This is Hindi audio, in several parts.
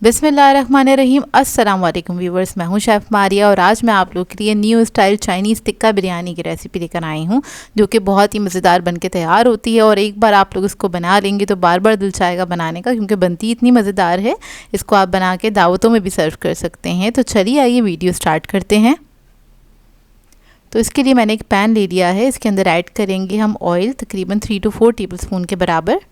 बिस्मिल्लाहिर्रहमानिर्रहीम। अस्सलाम वालेकुम व्यूवर्स, मैं हूं शेफ़ मारिया और आज मैं आप लोग के लिए new style Chinese tikka biryani की रेसिपी लेकर आई हूं, जो कि बहुत ही मज़ेदार बनके तैयार होती है। और एक बार आप लोग इसको बना लेंगे तो बार बार दिल चाहेगा बनाने का, क्योंकि बनती इतनी मज़ेदार है। इसको आप बना के दावतों में भी सर्व कर सकते हैं। तो चलिए आइए वीडियो स्टार्ट करते हैं। तो इसके लिए मैंने एक पैन ले लिया है। इसके अंदर ऐड करेंगे हम ऑयल, तकरीबन 3 to 4 टेबल स्पून के बराबर।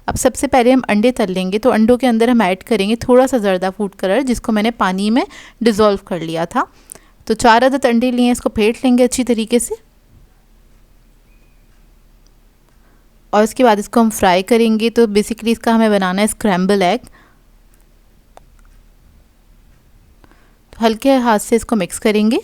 अब सबसे पहले हम अंडे तल लेंगे। तो अंडों के अंदर हम ऐड करेंगे थोड़ा सा ज़र्दा फूड कलर, जिसको मैंने पानी में डिज़ोल्व कर लिया था। तो 4 अदद अंडे लिए, इसको फेंट लेंगे अच्छी तरीके से। और इसके बाद इसको हम फ्राई करेंगे। तो बेसिकली इसका हमें बनाना है स्क्रैम्बल एग। तो हल्के हाथ से इसको मिक्स करेंगे।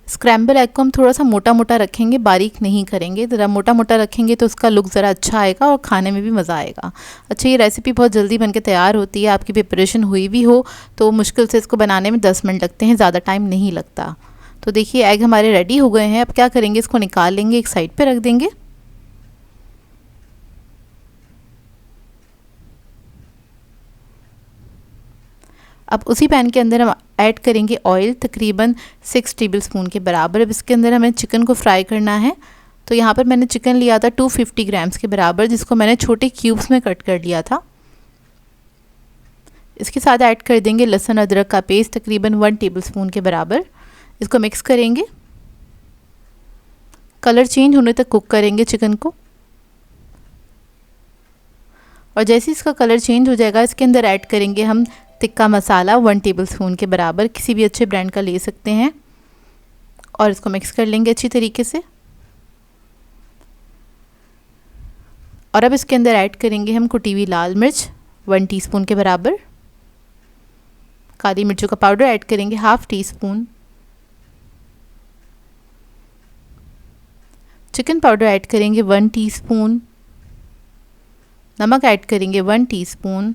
स्क्रैम्बल एग को हम थोड़ा सा मोटा मोटा रखेंगे, बारीक नहीं करेंगे। ज़रा मोटा मोटा रखेंगे तो उसका लुक ज़रा अच्छा आएगा और खाने में भी मज़ा आएगा। अच्छा, ये रेसिपी बहुत जल्दी बनके तैयार होती है। आपकी प्रिपरेशन हुई भी हो तो मुश्किल से इसको बनाने में 10 मिनट लगते हैं, ज़्यादा टाइम नहीं लगता। तो देखिए एग हमारे रेडी हो गए हैं। अब क्या करेंगे, इसको निकाल लेंगे, एक साइड पर रख देंगे। अब उसी पैन के अंदर हम ऐड करेंगे ऑयल, तकरीबन 6 टेबल स्पून के बराबर। अब इसके अंदर हमें चिकन को फ्राई करना है। तो यहाँ पर मैंने चिकन लिया था 250 ग्राम्स के बराबर, जिसको मैंने छोटे क्यूब्स में कट कर लिया था। इसके साथ ऐड कर देंगे लहसुन अदरक का पेस्ट, तकरीबन 1 टेबल स्पून के बराबर। इसको मिक्स करेंगे, कलर चेंज होने तक कुक करेंगे चिकन को। और जैसे ही इसका कलर चेंज हो जाएगा, इसके अंदर ऐड करेंगे हम टिक्का मसाला 1 टेबल स्पून के बराबर, किसी भी अच्छे ब्रांड का ले सकते हैं। और इसको मिक्स कर लेंगे अच्छी तरीके से। और अब इसके अंदर ऐड करेंगे हम कुटी हुई लाल मिर्च 1 टीस्पून के बराबर। काली मिर्चों का पाउडर ऐड करेंगे 1/2 टीस्पून। चिकन पाउडर ऐड करेंगे 1 टीस्पून। नमक ऐड करेंगे 1 टीस्पून।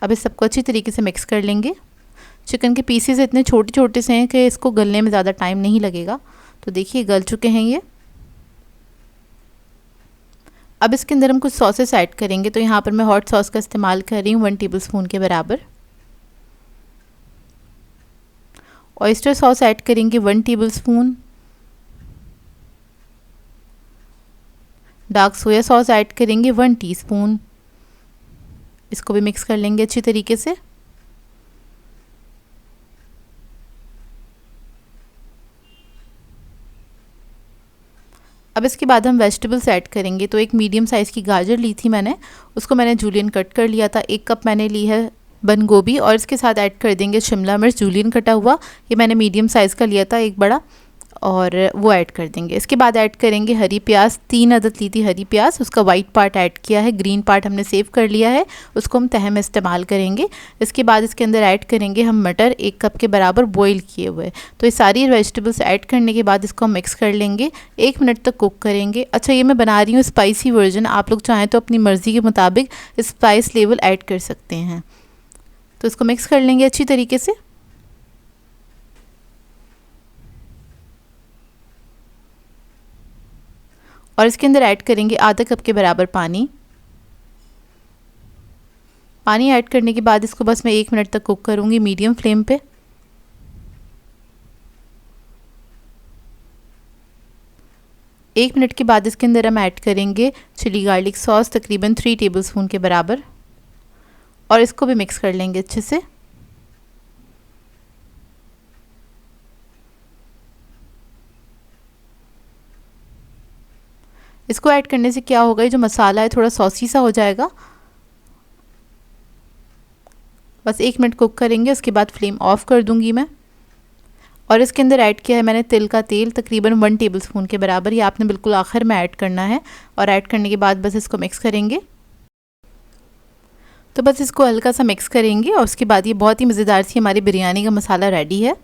अब इस सबको अच्छी तरीके से मिक्स कर लेंगे। चिकन के पीसेस इतने छोटे छोटे से हैं कि इसको गलने में ज़्यादा टाइम नहीं लगेगा। तो देखिए गल चुके हैं ये। अब इसके अंदर हम कुछ सॉसेस ऐड करेंगे। तो यहाँ पर मैं हॉट सॉस का इस्तेमाल कर रही हूँ 1 टेबल स्पून के बराबर। ऑयस्टर सॉस ऐड करेंगे 1 table spoon. Dark soya sauce add करेंगे 1 टीस्पून। इसको भी मिक्स कर लेंगे अच्छी तरीके से। अब इसके बाद हम वेजिटेबल्स ऐड करेंगे। तो एक मीडियम साइज़ की गाजर ली थी मैंने, उसको मैंने जूलियन कट कर लिया था। 1 कप मैंने ली है बंद गोभी। और इसके साथ ऐड कर देंगे शिमला मिर्च जूलियन कटा हुआ, ये मैंने मीडियम साइज़ का लिया था, एक बड़ा, और वो ऐड कर देंगे। इसके बाद ऐड करेंगे हरी प्याज, 3 अदद ली थी हरी प्याज, उसका वाइट पार्ट ऐड किया है, ग्रीन पार्ट हमने सेव कर लिया है, उसको हम तह में इस्तेमाल करेंगे। इसके बाद इसके अंदर ऐड करेंगे हम मटर 1 कप के बराबर बॉईल किए हुए। तो ये सारी वेजिटेबल्स ऐड करने के बाद इसको हम मिक्स कर लेंगे, 1 मिनट तक कुक करेंगे। अच्छा, ये मैं बना रही हूँ स्पाइसी वर्जन, आप लोग चाहें तो अपनी मर्ज़ी के मुताबिक स्पाइस लेवल ऐड कर सकते हैं। तो इसको मिक्स कर लेंगे अच्छी तरीके से। और इसके अंदर ऐड करेंगे आधा कप के बराबर पानी। पानी ऐड करने के बाद इसको बस मैं 1 मिनट तक कुक करूँगी मीडियम फ्लेम पे। एक मिनट के बाद इसके अंदर हम ऐड करेंगे चिली गार्लिक सॉस, तकरीबन 3 टेबल स्पून के बराबर। और इसको भी मिक्स कर लेंगे अच्छे से। इसको ऐड करने से क्या होगा, ये जो मसाला है थोड़ा सॉसी सा हो जाएगा। बस 1 मिनट कुक करेंगे, उसके बाद फ्लेम ऑफ कर दूंगी मैं। और इसके अंदर ऐड किया है मैंने तिल का तेल, तकरीबन 1 टेबल स्पून के बराबर। ये आपने बिल्कुल आखिर में ऐड करना है। और ऐड करने के बाद बस इसको मिक्स करेंगे। तो बस इसको हल्का सा मिक्स करेंगे और उसके बाद ये बहुत ही मज़ेदार सी हमारी बिरयानी का मसाला रेडी है।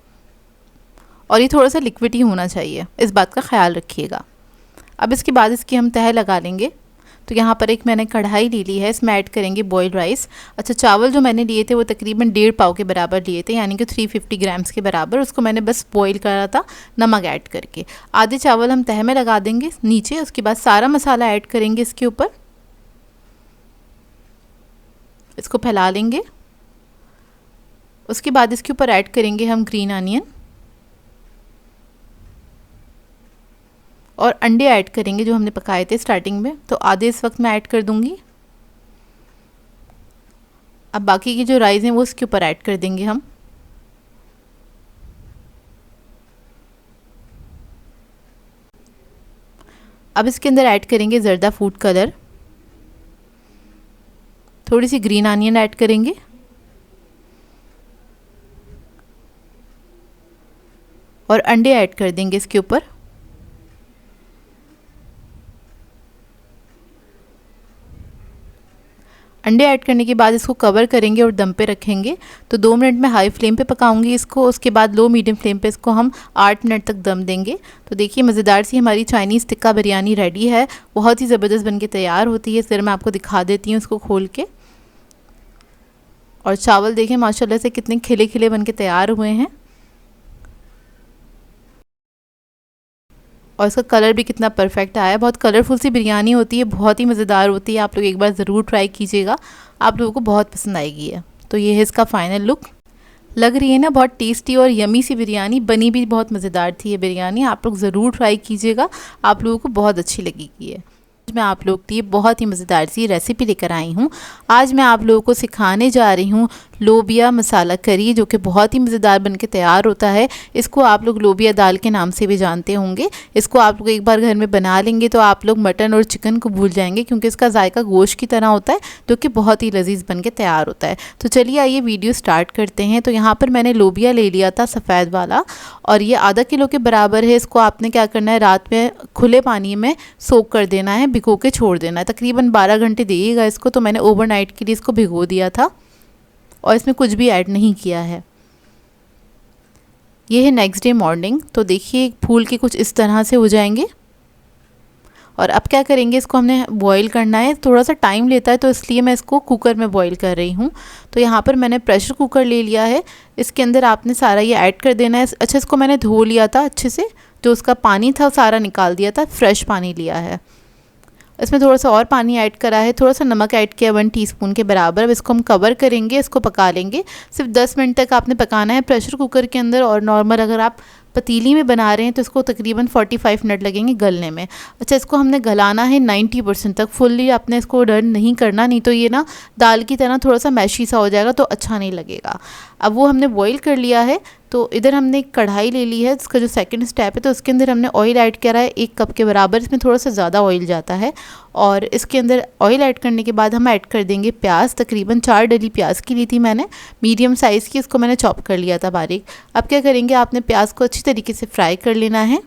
और ये थोड़ा सा लिक्विड ही होना चाहिए, इस बात का ख्याल रखिएगा। अब इसके बाद इसकी हम तह लगा लेंगे। तो यहाँ पर एक मैंने कढ़ाई ले ली है, इसमें ऐड करेंगे बॉइल्ड राइस। अच्छा, चावल जो मैंने लिए थे वो तकरीबन 1.5 पाव के बराबर लिए थे, यानी कि 350 ग्राम्स के बराबर। उसको मैंने बस बॉईल करा था नमक ऐड करके। आधे चावल हम तह में लगा देंगे नीचे, उसके बाद सारा मसाला ऐड करेंगे इसके ऊपर। इसको फैला लेंगे। उसके बाद इसके ऊपर ऐड करेंगे हम ग्रीन अनियन और अंडे ऐड करेंगे जो हमने पकाए थे स्टार्टिंग में, तो आधे इस वक्त मैं ऐड कर दूंगी। अब बाकी की जो राइस हैं वो इसके ऊपर ऐड कर देंगे हम। अब इसके अंदर ऐड करेंगे ज़र्दा फूड कलर, थोड़ी सी ग्रीन अनियन ऐड करेंगे और अंडे ऐड कर देंगे इसके ऊपर। अंडे ऐड करने के बाद इसको कवर करेंगे और दम पे रखेंगे। तो 2 मिनट में हाई फ्लेम पे पकाऊंगी इसको, उसके बाद लो मीडियम फ्लेम पे इसको हम 8 मिनट तक दम देंगे। तो देखिए मज़ेदार सी हमारी चाइनीज़ टिक्का बिरयानी रेडी है, बहुत ही ज़बरदस्त बनके तैयार होती है। इस तरह मैं आपको दिखा देती हूँ इसको खोल के। और चावल देखें माशाल्लाह से कितने खिले खिले बनके तैयार हुए हैं और इसका कलर भी कितना परफेक्ट आया है। बहुत कलरफुल सी बिरयानी होती है, बहुत ही मज़ेदार होती है। आप लोग एक बार ज़रूर ट्राई कीजिएगा, आप लोगों को बहुत पसंद आएगी है। तो ये है इसका फाइनल लुक। लग रही है ना बहुत टेस्टी और यमी सी बिरयानी, बनी भी बहुत मज़ेदार थी ये बिरयानी। आप लोग ज़रूर ट्राई कीजिएगा, आप लोगों को बहुत अच्छी लगेगी है। मैं आप लोग के लिए बहुत ही मज़ेदार सी रेसिपी लेकर आई हूँ। आज मैं आप लोगों को सिखाने जा रही हूँ लोबिया मसाला करी, जो कि बहुत ही मज़ेदार बनके तैयार होता है। इसको आप लोग लोबिया दाल के नाम से भी जानते होंगे। इसको आप लोग एक बार घर में बना लेंगे तो आप लोग मटन और चिकन को भूल जाएंगे, क्योंकि इसका जायका गोश्त की तरह होता है, जो कि बहुत ही लजीज बनके तैयार होता है। तो चलिए आइए वीडियो स्टार्ट करते हैं। तो यहाँ पर मैंने लोबिया ले लिया था सफ़ेद वाला, और ये आधा किलो के बराबर है। इसको आपने क्या करना है, रात में खुले पानी में सोक कर देना है, भिगो के छोड़ देना है। तकरीबन 12 घंटे देगा इसको। तो मैंने ओवरनाइट के लिए इसको भिगो दिया था और इसमें कुछ भी ऐड नहीं किया है। ये है नेक्स्ट डे मॉर्निंग। तो देखिए फूल के कुछ इस तरह से हो जाएंगे। और अब क्या करेंगे, इसको हमने बॉईल करना है। थोड़ा सा टाइम लेता है, तो इसलिए मैं इसको कुकर में बॉईल कर रही हूँ। तो यहाँ पर मैंने प्रेशर कुकर ले लिया है। इसके अंदर आपने सारा ये ऐड कर देना है। अच्छा, इसको मैंने धो लिया था अच्छे से, जो उसका पानी था सारा निकाल दिया था, फ्रेश पानी लिया है। इसमें थोड़ा सा और पानी ऐड करा है, थोड़ा सा नमक ऐड किया 1 टीस्पून के बराबर। अब इसको हम कवर करेंगे, इसको पका लेंगे। सिर्फ 10 मिनट तक आपने पकाना है प्रेशर कुकर के अंदर। और नॉर्मल अगर आप पतीली में बना रहे हैं तो इसको तकरीबन 45 मिनट लगेंगे गलने में। अच्छा, इसको हमने गलाना है 90% तक। फुल्ली आपने इसको डन नहीं करना, नहीं तो ये ना दाल की तरह थोड़ा सा मैशी सा हो जाएगा, तो अच्छा नहीं लगेगा। अब वो हमने बॉईल कर लिया है। तो इधर हमने एक कढ़ाई ले ली है, इसका जो सेकंड स्टेप है, तो उसके अंदर हमने ऑयल ऐड करा है 1 कप के बराबर। इसमें थोड़ा सा ज़्यादा ऑयल जाता है। और इसके अंदर ऑयल ऐड करने के बाद हम ऐड कर देंगे प्याज। तकरीबन 4 डली प्याज की ली थी मैंने, मीडियम साइज़ की। इसको मैंने चॉप कर लिया था बारीक। अब क्या करेंगे, आपने प्याज को अच्छी तरीके से फ्राई कर लेना है।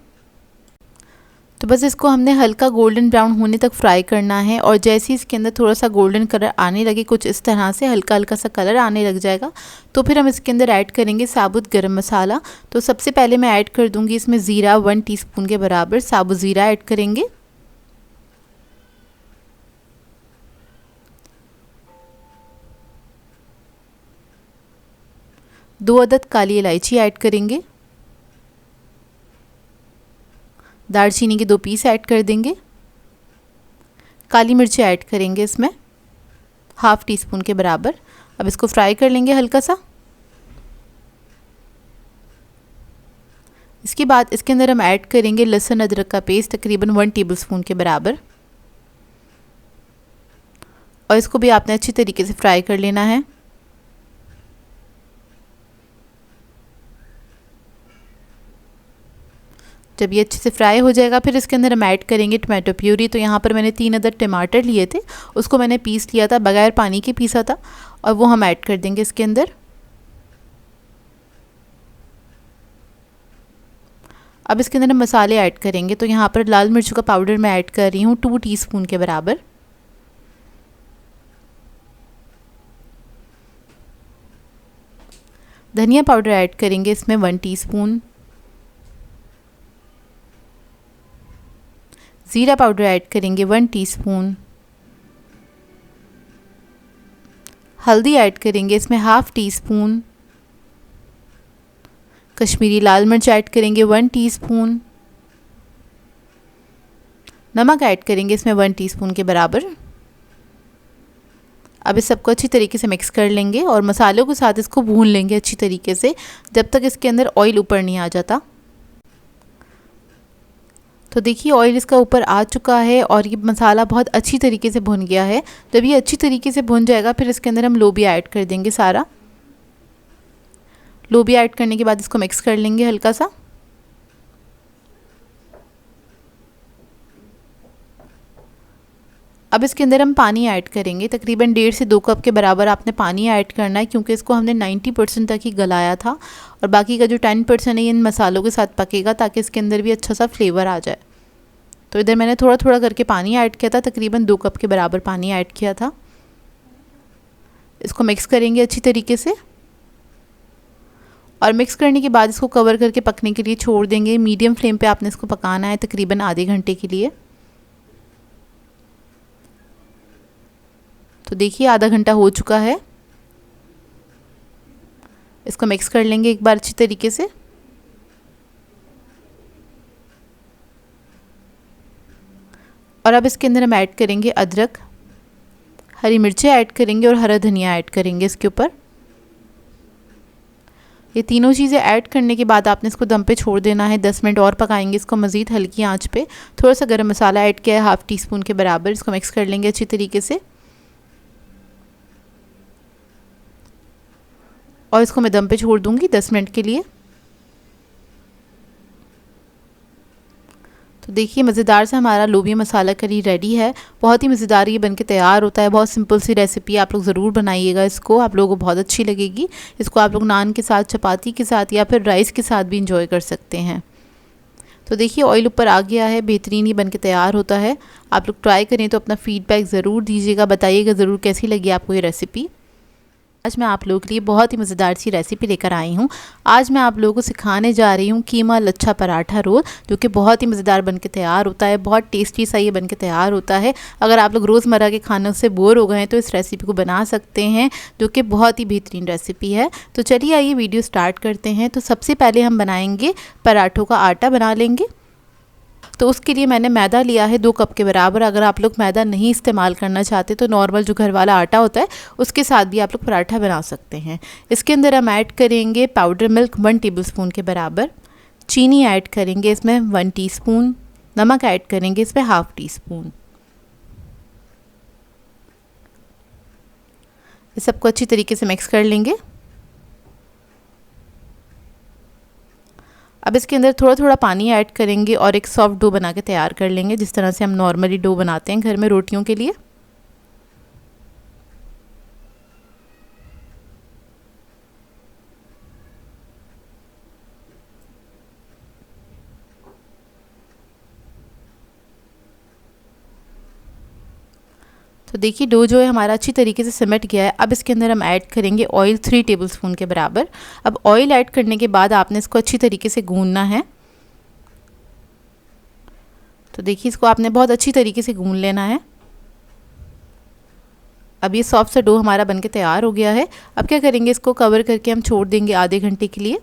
तो बस इसको हमने हल्का गोल्डन ब्राउन होने तक फ्राई करना है। और जैसे ही इसके अंदर थोड़ा सा गोल्डन कलर आने लगे, कुछ इस तरह से हल्का हल्का सा कलर आने लग जाएगा, तो फिर हम इसके अंदर ऐड करेंगे साबुत गरम मसाला। तो सबसे पहले मैं ऐड कर दूंगी इसमें ज़ीरा, 1 टीस्पून के बराबर साबुत ज़ीरा ऐड करेंगे। दो अदद काली इलायची ऐड करेंगे। दालचीनी के 2 पीस ऐड कर देंगे। काली मिर्ची ऐड करेंगे इसमें 1/2 टीस्पून के बराबर। अब इसको फ्राई कर लेंगे हल्का सा। इसके बाद इसके अंदर हम ऐड करेंगे लहसुन अदरक का पेस्ट, तकरीबन 1 टेबलस्पून के बराबर। और इसको भी आपने अच्छी तरीके से फ्राई कर लेना है। जब ये अच्छे से फ्राई हो जाएगा, फिर इसके अंदर हम ऐड करेंगे टमाटो प्यूरी। तो यहाँ पर मैंने 3 अदद टमाटर लिए थे, उसको मैंने पीस लिया था, बगैर पानी के पीसा था, और वो हम ऐड कर देंगे इसके अंदर। अब इसके अंदर हम मसाले ऐड करेंगे। तो यहाँ पर लाल मिर्चों का पाउडर मैं ऐड कर रही हूँ 2 टीस्पून के बराबर। धनिया पाउडर ऐड करेंगे इसमें 1 टीस्पून। ज़ीरा पाउडर ऐड करेंगे 1 टीस्पून। हल्दी ऐड करेंगे इसमें 1/2 टीस्पून। कश्मीरी लाल मिर्च ऐड करेंगे 1 टीस्पून। नमक ऐड करेंगे इसमें 1 टीस्पून के बराबर। अब इस सबको अच्छी तरीके से मिक्स कर लेंगे और मसालों के साथ इसको भून लेंगे अच्छी तरीके से जब तक इसके अंदर ऑयल ऊपर नहीं आ जाता। तो देखिए ऑयल इसका ऊपर आ चुका है और ये मसाला बहुत अच्छी तरीके से भुन गया है। जब ये अच्छी तरीके से भुन जाएगा फिर इसके अंदर हम लोबिया ऐड कर देंगे। सारा लोबिया ऐड करने के बाद इसको मिक्स कर लेंगे हल्का सा। अब इसके अंदर हम पानी ऐड करेंगे, तकरीबन 1.5 से 2 कप के बराबर आपने पानी ऐड करना है, क्योंकि इसको हमने 90% तक ही गलाया था और बाकी का जो 10% है इन मसालों के साथ पकेगा ताकि इसके अंदर भी अच्छा सा फ्लेवर आ जाए। तो इधर मैंने थोड़ा थोड़ा करके पानी ऐड किया था, तकरीबन 2 कप के बराबर पानी ऐड किया था। इसको मिक्स करेंगे अच्छी तरीके से और मिक्स करने के बाद इसको कवर करके पकने के लिए छोड़ देंगे। मीडियम फ्लेम पे आपने इसको पकाना है तकरीबन आधे घंटे के लिए। तो देखिए आधा घंटा हो चुका है। इसको मिक्स कर लेंगे एक बार अच्छी तरीके से। और अब इसके अंदर हम ऐड करेंगे अदरक, हरी मिर्चें ऐड करेंगे और हरा धनिया ऐड करेंगे इसके ऊपर। ये तीनों चीज़ें ऐड करने के बाद आपने इसको दम पे छोड़ देना है। 10 मिनट और पकाएंगे इसको मज़ीद हल्की आंच पे। थोड़ा सा गरम मसाला ऐड किया है 1/2 टीस्पून के बराबर। इसको मिक्स कर लेंगे अच्छी तरीके से और इसको मैं दम पे छोड़ दूंगी 10 मिनट के लिए। तो देखिए मज़ेदार सा हमारा लोबिया मसाला करी रेडी है। बहुत ही मज़ेदार ये बनके तैयार होता है। बहुत सिंपल सी रेसिपी है, आप लोग ज़रूर बनाइएगा इसको, आप लोगों को बहुत अच्छी लगेगी। इसको आप लोग नान के साथ, चपाती के साथ या फिर राइस के साथ भी इंजॉय कर सकते हैं। तो देखिए ऑयल ऊपर आ गया है, बेहतरीन ये बनके तैयार होता है। आप लोग ट्राई करें तो अपना फ़ीडबैक ज़रूर दीजिएगा, बताइएगा ज़रूर कैसी लगी आपको ये रेसिपी। आज मैं आप लोगों के लिए बहुत ही मज़ेदार सी रेसिपी लेकर आई हूँ। आज मैं आप लोगों को सिखाने जा रही हूँ कीमा लच्छा पराठा रोल, जो कि बहुत ही मज़ेदार बनके तैयार होता है। बहुत टेस्टी सा ये बनके तैयार होता है। अगर आप लोग रोज़मर्रा के खानों से बोर हो गए हैं तो इस रेसिपी को बना सकते हैं, जो कि बहुत ही बेहतरीन रेसिपी है। तो चलिए आइए वीडियो स्टार्ट करते हैं। तो सबसे पहले हम बनाएंगे पराठों का आटा बना लेंगे। तो उसके लिए मैंने मैदा लिया है 2 कप के बराबर। अगर आप लोग मैदा नहीं इस्तेमाल करना चाहते तो नॉर्मल जो घर वाला आटा होता है उसके साथ भी आप लोग पराठा बना सकते हैं। इसके अंदर हम ऐड करेंगे पाउडर मिल्क 1 टेबलस्पून के बराबर, चीनी ऐड करेंगे इसमें 1 टीस्पून, नमक ऐड करेंगे इसमें 1/2 टीस्पून। इस सबको अच्छी तरीके से मिक्स कर लेंगे। अब इसके अंदर थोड़ा थोड़ा पानी ऐड करेंगे और एक सॉफ्ट डो बना के तैयार कर लेंगे, जिस तरह से हम नॉर्मली डो बनाते हैं घर में रोटियों के लिए। तो देखिए डो जो है हमारा अच्छी तरीके से सिमट गया है। अब इसके अंदर हम ऐड करेंगे ऑयल 3 टेबलस्पून के बराबर। अब ऑयल ऐड करने के बाद आपने इसको अच्छी तरीके से गूंदना है। तो देखिए इसको आपने बहुत अच्छी तरीके से गूंद लेना है। अब ये सॉफ्ट सा डो हमारा बनके तैयार हो गया है। अब क्या करेंगे, इसको कवर करके हम छोड़ देंगे आधे घंटे के लिए।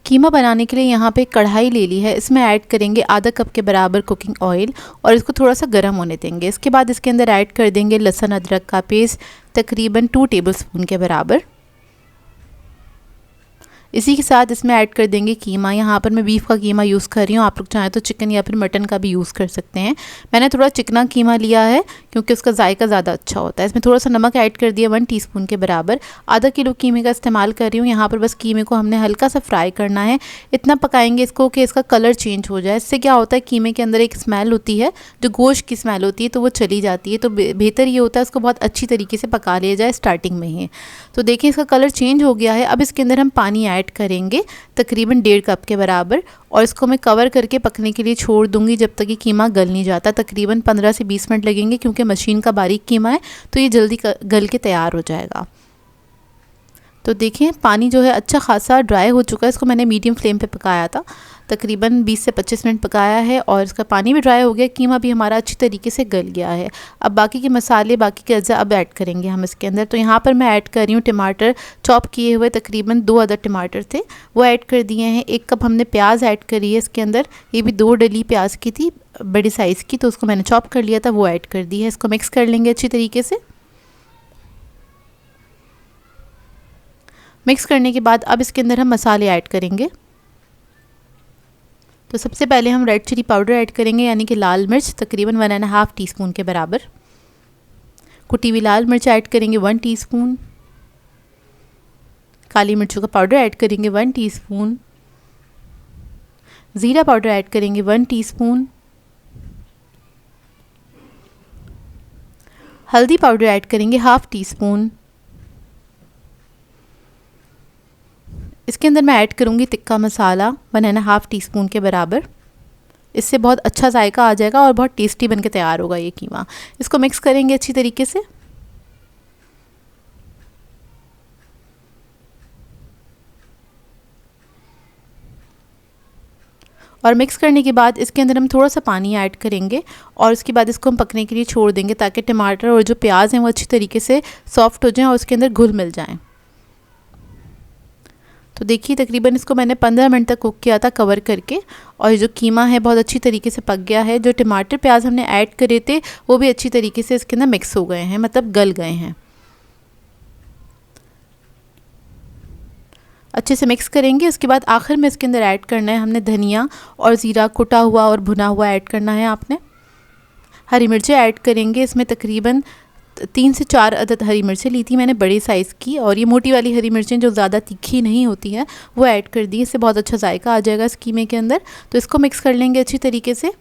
कीमा बनाने के लिए यहाँ पे कढ़ाई ले ली है, इसमें ऐड करेंगे आधा कप के बराबर कुकिंग ऑयल और इसको थोड़ा सा गर्म होने देंगे। इसके बाद इसके अंदर ऐड कर देंगे लहसुन अदरक का पेस्ट तकरीबन 2 टेबलस्पून के बराबर। इसी के साथ इसमें ऐड कर देंगे कीमा। यहाँ पर मैं बीफ का कीमा यूज़ कर रही हूँ, आप लोग चाहें तो चिकन या फिर मटन का भी यूज़ कर सकते हैं। मैंने थोड़ा चिकना कीमा लिया है क्योंकि उसका जायका ज़्यादा अच्छा होता है। इसमें थोड़ा सा नमक ऐड कर दिया 1 टीस्पून के बराबर। आधा किलो कीमे का इस्तेमाल कर रही हूँ। यहाँ पर बस कीमे को हमने हल्का सा फ्राई करना है। इतना पकाएंगे इसको कि इसका कलर चेंज हो जाए। इससे क्या होता है, कीमे के अंदर एक स्मेल होती है जो गोश्त की स्मेल होती है, तो वो चली जाती है। तो बेहतर ये होता है इसको बहुत अच्छी तरीके से पका लिया जाए स्टार्टिंग में ही। तो देखिए इसका कलर चेंज हो गया है। अब इसके अंदर हम पानी ऐड करेंगे तकरीबन 1.5 कप के बराबर और इसको मैं कवर करके पकने के लिए छोड़ दूंगी जब तक कि कीमा गल नहीं जाता। तकरीबन 15 से 20 मिनट लगेंगे, क्योंकि मशीन का बारीक कीमा है तो ये जल्दी गल के तैयार हो जाएगा। तो देखें पानी जो है अच्छा खासा ड्राई हो चुका है। इसको मैंने मीडियम फ्लेम पे पकाया था। तकरीबन 20 से 25 मिनट पकाया है और इसका पानी भी ड्राई हो गया, कीमा भी हमारा अच्छी तरीके से गल गया है। अब बाकी के मसाले, बाकी के अज्जा अब ऐड करेंगे हम इसके अंदर। तो यहाँ पर मैं ऐड कर रही हूँ टमाटर, चॉप किए हुए तकरीबन 2 अदद टमाटर थे वो ऐड कर दिए हैं। 1 कप हमने प्याज ऐड करी है इसके अंदर, ये भी 2 डली प्याज की थी बड़ी साइज़ की, तो उसको मैंने चॉप कर लिया था, वो ऐड कर दी है। इसको मिक्स कर लेंगे अच्छी तरीके से। मिक्स करने के बाद अब इसके अंदर हम मसाले ऐड करेंगे। तो सबसे पहले हम रेड चिली पाउडर ऐड करेंगे, यानी कि लाल मिर्च तकरीबन 1.5 टीस्पून के बराबर। कुटी हुई लाल मिर्च ऐड करेंगे 1 टीस्पून। काली मिर्चों का पाउडर ऐड करेंगे 1 टीस्पून। ज़ीरा पाउडर ऐड करेंगे 1 टीस्पून। हल्दी पाउडर ऐड करेंगे 1/2 टीस्पून। इसके अंदर मैं ऐड करूँगी तिक्का मसाला 1.5 टीस्पून के बराबर। इससे बहुत अच्छा जायका आ जाएगा और बहुत टेस्टी बनके तैयार होगा ये कीमा। इसको मिक्स करेंगे अच्छी तरीके से। और मिक्स करने के बाद इसके अंदर हम थोड़ा सा पानी ऐड करेंगे और उसके बाद इसको हम पकने के लिए छोड़ देंगे ताकि टमाटर और जो प्याज हैं वो अच्छी तरीके से सॉफ्ट हो जाएं और उसके अंदर घुल मिल जाएं। तो देखिए तकरीबन इसको मैंने 15 मिनट तक कुक किया था कवर करके, और ये जो कीमा है बहुत अच्छी तरीके से पक गया है। जो टमाटर प्याज हमने ऐड करे थे वो भी अच्छी तरीके से इसके अंदर मिक्स हो गए हैं, मतलब गल गए हैं। अच्छे से मिक्स करेंगे। उसके बाद आखिर में इसके अंदर ऐड करना है हमने धनिया और ज़ीरा कुटा हुआ और भुना हुआ ऐड करना है आपने। हरी मिर्चें ऐड करेंगे, इसमें तकरीबन 3 से 4 अदद हरी मिर्चें ली थी मैंने बड़ी साइज़ की, और ये मोटी वाली हरी मिर्चें जो ज़्यादा तीखी नहीं होती हैं वो ऐड कर दी। इससे बहुत अच्छा जायका आ जाएगा इस कीमे के अंदर। तो इसको मिक्स कर लेंगे अच्छी तरीके से।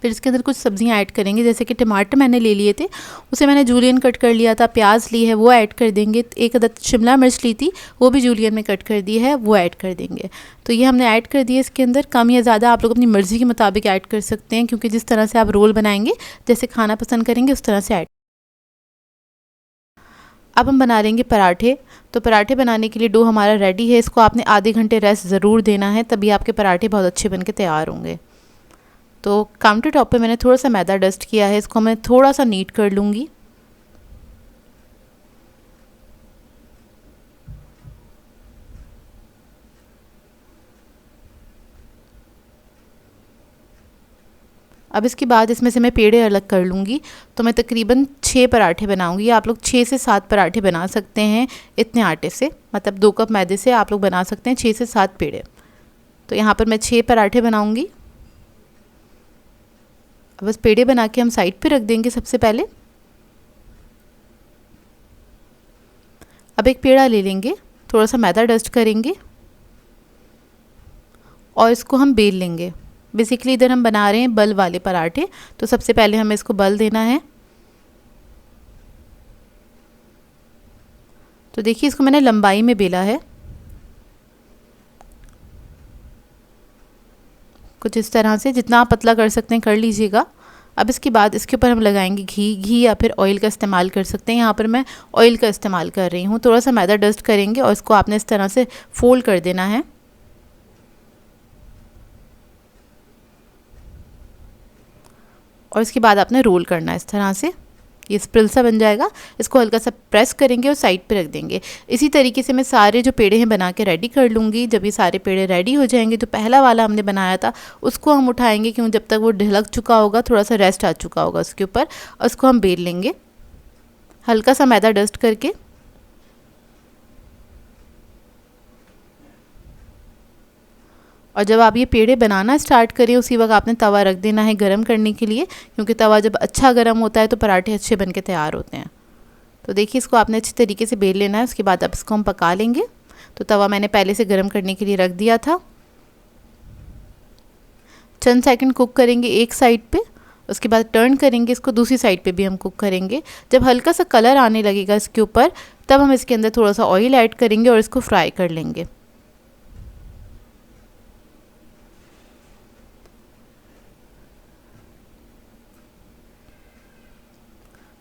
फिर इसके अंदर कुछ सब्जियां ऐड करेंगे, जैसे कि टमाटर मैंने ले लिए थे, उसे मैंने जूलियन कट कर लिया था। प्याज ली है वो ऐड कर देंगे। 1 अदद शिमला मिर्च ली थी वो भी जूलियन में कट कर दी है, वो ऐड कर देंगे। तो ये हमने ऐड कर दिया इसके अंदर। कम या ज़्यादा आप लोग अपनी मर्ज़ी के मुताबिक ऐड कर सकते हैं, क्योंकि जिस तरह से आप रोल बनाएंगे, जैसे खाना पसंद करेंगे उस तरह से ऐड। अब हम बना लेंगे पराठे। तो पराठे बनाने के लिए डो हमारा रेडी है। इसको आपने आधे घंटे रेस्ट ज़रूर देना है, तभी आपके पराठे बहुत अच्छे बन के तैयार होंगे। तो काउंटर टॉप पे मैंने थोड़ा सा मैदा डस्ट किया है, इसको मैं थोड़ा सा नीट कर लूँगी। अब इसके बाद इसमें से मैं पेड़े अलग कर लूँगी। तो मैं तकरीबन 6 पराठे बनाऊँगी। आप लोग 6 से 7 पराठे बना सकते हैं इतने आटे से, मतलब 2 कप मैदे से आप लोग बना सकते हैं 6 से 7 पेड़े। तो यहाँ पर मैं 6 पराठे बनाऊँगी। अब बस पेड़े बना के हम साइड पे रख देंगे सबसे पहले। अब एक पेड़ा ले लेंगे, थोड़ा सा मैदा डस्ट करेंगे और इसको हम बेल लेंगे। बेसिकली इधर हम बना रहे हैं बल वाले पराठे, तो सबसे पहले हमें इसको बल देना है। तो देखिए इसको मैंने लंबाई में बेला है, कुछ इस तरह से। जितना आप पतला कर सकते हैं कर लीजिएगा। अब इसके बाद इसके ऊपर हम लगाएंगे घी या फिर ऑयल का इस्तेमाल कर सकते हैं। यहाँ पर मैं ऑयल का इस्तेमाल कर रही हूँ। थोड़ा सा मैदा डस्ट करेंगे और इसको आपने इस तरह से फोल्ड कर देना है। और इसके बाद आपने रोल करना है इस तरह से, ये स्प्रिल सा बन जाएगा। इसको हल्का सा प्रेस करेंगे और साइड पे रख देंगे। इसी तरीके से मैं सारे जो पेड़े हैं बना के रेडी कर लूँगी। जब ये सारे पेड़े रेडी हो जाएंगे, तो पहला वाला हमने बनाया था उसको हम उठाएंगे, क्यों जब तक वो ढलक चुका होगा, थोड़ा सा रेस्ट आ चुका होगा उसके ऊपर, और उसको हम बेल लेंगे हल्का सा मैदा डस्ट करके। और जब आप ये पेड़े बनाना स्टार्ट करें, उसी वक्त आपने तवा रख देना है गरम करने के लिए, क्योंकि तवा जब अच्छा गरम होता है तो पराठे अच्छे बन के तैयार होते हैं। तो देखिए इसको आपने अच्छी तरीके से बेल लेना है। उसके बाद आप इसको हम पका लेंगे। तो तवा मैंने पहले से गरम करने के लिए रख दिया था। चंद सेकंड कुक करेंगे एक साइड पे, उसके बाद टर्न करेंगे इसको, दूसरी साइड पे भी हम कुक करेंगे। जब हल्का सा कलर आने लगेगा इसके ऊपर, तब हम इसके अंदर थोड़ा सा ऑयल ऐड करेंगे और इसको फ्राई कर लेंगे।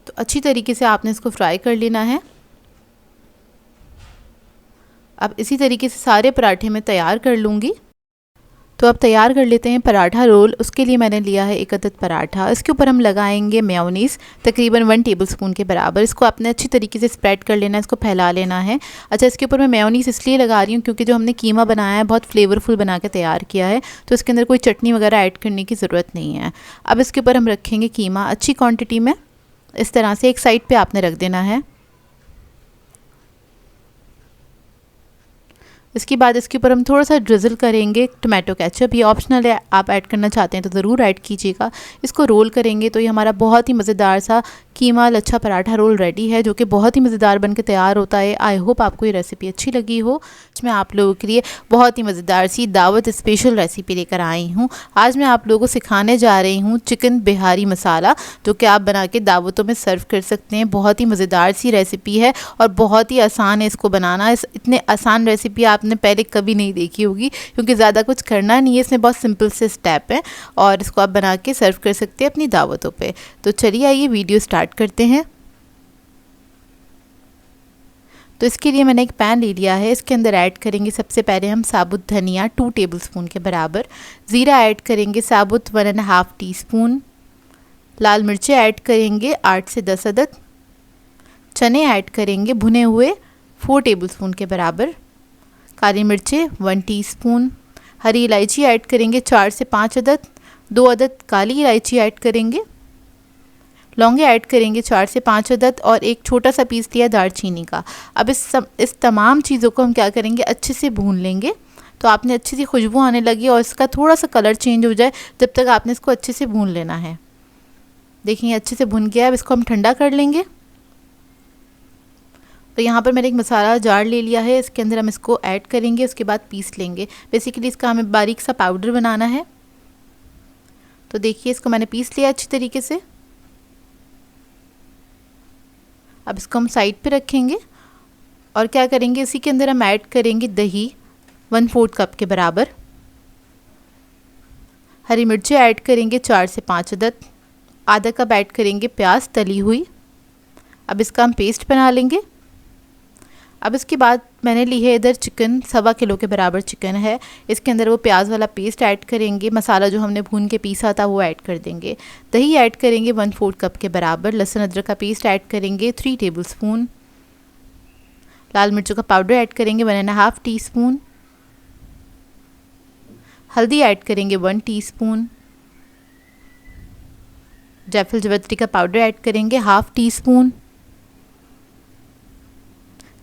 तो अच्छी तरीके से आपने इसको फ्राई कर लेना है। अब इसी तरीके से सारे पराठे मैं तैयार कर लूँगी। तो अब तैयार कर लेते हैं पराठा रोल। उसके लिए मैंने लिया है एक अदद पराठा। इसके ऊपर हम लगाएंगे मेयोनीज़ तकरीबन 1 टेबलस्पून के बराबर। इसको आपने अच्छी तरीके से स्प्रेड कर लेना है, इसको फैला लेना है। अच्छा, इसके ऊपर मैं मेयोनीज़ इसलिए लगा रही हूँ क्योंकि जो हमने कीमा बनाया है बहुत फ्लेवरफुल बना के तैयार किया है, तो इसके अंदर कोई चटनी वगैरह ऐड करने की ज़रूरत नहीं है। अब इसके ऊपर हम रखेंगे कीमा अच्छी क्वान्टिटी में। इस तरह से एक साइड पर आपने रख देना है। इसके बाद इसके ऊपर हम थोड़ा सा ड्रिज़ल करेंगे टोमेटो केचप। ये ऑप्शनल है, आप ऐड करना चाहते हैं तो ज़रूर ऐड कीजिएगा। इसको रोल करेंगे तो ये हमारा बहुत ही मज़ेदार सा कीमा लच्छा पराठा रोल रेडी है, जो कि बहुत ही मज़ेदार बनकर तैयार होता है। आई होप आपको ये रेसिपी अच्छी लगी हो। मैं आप लोगों के लिए बहुत ही मज़ेदार सी दावत स्पेशल रेसिपी लेकर आई हूँ। आज मैं आप लोगों को सिखाने जा रही हूँ चिकन बिहारी मसाला, जो कि आप बना के दावतों में सर्व कर सकते हैं। बहुत ही मज़ेदार सी रेसिपी है और बहुत ही आसान है इसको बनाना। इतने आसान रेसिपी आपने पहले कभी नहीं देखी होगी, क्योंकि ज़्यादा कुछ करना नहीं है, इसमें बहुत सिंपल से स्टेप हैं और इसको आप बना के सर्व कर सकते हैं अपनी दावतों पे। तो चलिए आइए वीडियो स्टार्ट करते हैं। तो इसके लिए मैंने एक पैन ले लिया है। इसके अंदर ऐड करेंगे सबसे पहले हम साबुत धनिया 2 टेबलस्पून के बराबर। ज़ीरा ऐड करेंगे साबुत 1.5 टीस्पून। लाल मिर्चें ऐड करेंगे 8 से 10 अदद। चने ऐड करेंगे भुने हुए 4 टेबलस्पून के बराबर। काली मिर्चें 1 टीस्पून। हरी इलायची ऐड करेंगे 4 से 5 अदद। 2 अदद काली इलायची ऐड करेंगे। लौंगे ऐड करेंगे 4 से 5 अदद और एक छोटा सा पीस लिया दालचीनी का। अब इस तमाम चीज़ों को हम क्या करेंगे, अच्छे से भून लेंगे। तो आपने अच्छी सी खुशबू आने लगी और इसका थोड़ा सा कलर चेंज हो जाए, जब तक आपने इसको अच्छे से भून लेना है। देखिए अच्छे से भुन गया। अब इसको हम ठंडा कर लेंगे। तो यहाँ पर मैंने एक मसाला जार ले लिया है, इसके अंदर हम इसको ऐड करेंगे, उसके बाद पीस लेंगे। बेसिकली इसका हमें बारीक सा पाउडर बनाना है। तो देखिए इसको मैंने पीस लिया अच्छी तरीके से। अब इसको हम साइड पे रखेंगे और क्या करेंगे, इसी के अंदर हम ऐड करेंगे दही 1/4 कप के बराबर। हरी मिर्चें ऐड करेंगे 4 से 5 अदद। आधा कप ऐड करेंगे प्याज तली हुई। अब इसका हम पेस्ट बना लेंगे। अब इसके बाद मैंने ली है इधर चिकन, 1.25 किलो के बराबर चिकन है। इसके अंदर वो प्याज वाला पेस्ट ऐड करेंगे। मसाला जो हमने भून के पीसा था वो ऐड कर देंगे। दही ऐड करेंगे 1/4 कप के बराबर। लहसुन अदरक का पेस्ट ऐड करेंगे 3 टेबलस्पून। लाल मिर्चों का पाउडर ऐड करेंगे 1.5 टीस्पून। हल्दी ऐड करेंगे 1 टीस्पून। जायफल जावित्री का पाउडर ऐड करेंगे 1/2 टीस्पून।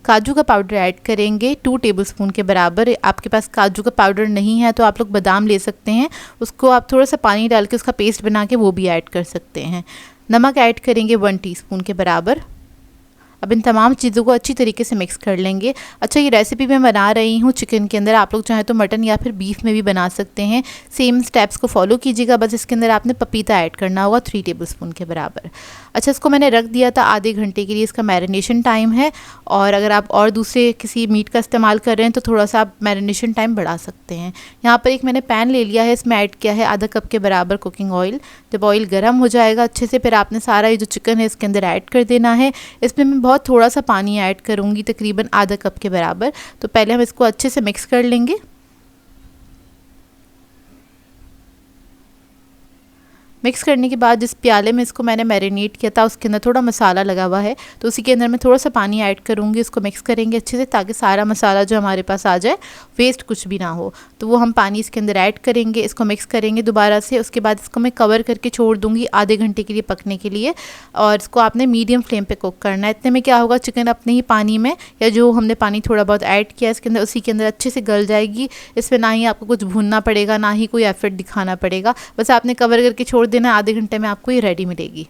काजू का पाउडर ऐड करेंगे 2 टेबलस्पून के बराबर। आपके पास काजू का पाउडर नहीं है तो आप लोग बादाम ले सकते हैं, उसको आप थोड़ा सा पानी डाल के उसका पेस्ट बना के वो भी ऐड कर सकते हैं। नमक ऐड करेंगे 1 टीस्पून के बराबर। अब इन तमाम चीज़ों को अच्छी तरीके से मिक्स कर लेंगे। अच्छा, ये रेसिपी मैं बना रही हूँ चिकन के अंदर, आप लोग चाहें तो मटन या फिर बीफ में भी बना सकते हैं। सेम स्टेप्स को फॉलो कीजिएगा। बस इसके अंदर आपने पपीता ऐड करना होगा 3 टेबलस्पून के बराबर। अच्छा, इसको मैंने रख दिया था आधे घंटे के लिए, इसका मैरिनेशन टाइम है। और अगर आप और दूसरे किसी मीट का इस्तेमाल कर रहे हैं तो थोड़ा सा आप मैरिनेशन टाइम बढ़ा सकते हैं। यहाँ पर एक मैंने पैन ले लिया है, इसमें ऐड किया है आधा कप के बराबर कुकिंग ऑयल। जब ऑयल गर्म हो जाएगा अच्छे से, फिर आपने सारा ये जो चिकन है इसके अंदर ऐड कर देना है। इसमें मैं बहुत थोड़ा सा पानी ऐड करूँगी, तकरीबन आधा कप के बराबर। तो पहले हम इसको अच्छे से मिक्स कर लेंगे। मिक्स करने के बाद जिस प्याले में इसको मैंने मैरिनेट किया था उसके अंदर थोड़ा मसाला लगा हुआ है, तो उसी के अंदर मैं थोड़ा सा पानी ऐड करूँगी। इसको मिक्स करेंगे अच्छे से ताकि सारा मसाला जो हमारे पास आ जाए, वेस्ट कुछ भी ना हो। तो वो हम पानी इसके अंदर ऐड करेंगे, इसको मिक्स करेंगे दोबारा से। उसके बाद इसको मैं कवर करके छोड़ दूँगी आधे घंटे के लिए पकने के लिए। और इसको आपने मीडियम फ्लेम पर कुक करना है। इतने में क्या होगा, चिकन अपने ही पानी में या जो हमने पानी थोड़ा बहुत ऐड किया इसके अंदर, उसी के अंदर अच्छे से गल जाएगी। इसमें ना ही आपको कुछ भूनना पड़ेगा, ना ही कोई एफर्ट दिखाना पड़ेगा। बस आपने कवर करके छोड़ देना, आधे घंटे में आपको ये रेडी मिलेगी।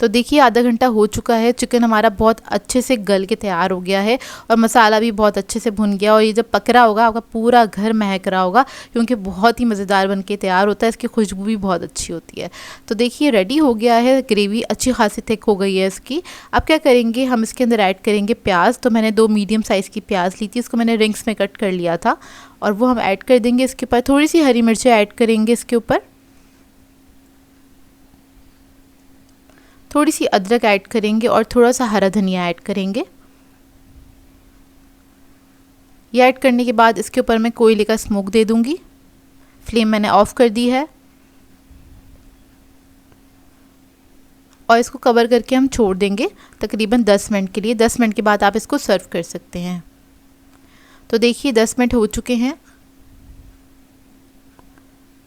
तो देखिए आधा घंटा हो चुका है, चिकन हमारा बहुत अच्छे से गल के तैयार हो गया है और मसाला भी बहुत अच्छे से भुन गया। और ये जब पक रहा होगा आपका पूरा घर महक रहा होगा, क्योंकि बहुत ही मज़ेदार बन के तैयार होता है। इसकी खुशबू भी बहुत अच्छी होती है। तो देखिए रेडी हो गया है, ग्रेवी अच्छी खासी थिक हो गई है इसकी। अब क्या करेंगे, हम इसके अंदर ऐड करेंगे प्याज। तो मैंने 2 मीडियम साइज़ की प्याज ली थी, इसको मैंने रिंग्स में कट कर लिया था और वो हम ऐड कर देंगे इसके ऊपर। थोड़ी सी हरी मिर्चें ऐड करेंगे इसके ऊपर। थोड़ी सी अदरक ऐड करेंगे और थोड़ा सा हरा धनिया ऐड करेंगे। ये ऐड करने के बाद इसके ऊपर मैं कोयले का स्मोक दे दूँगी। फ्लेम मैंने ऑफ़ कर दी है और इसको कवर करके हम छोड़ देंगे तकरीबन 10 मिनट के लिए। 10 मिनट के बाद आप इसको सर्व कर सकते हैं। तो देखिए 10 मिनट हो चुके हैं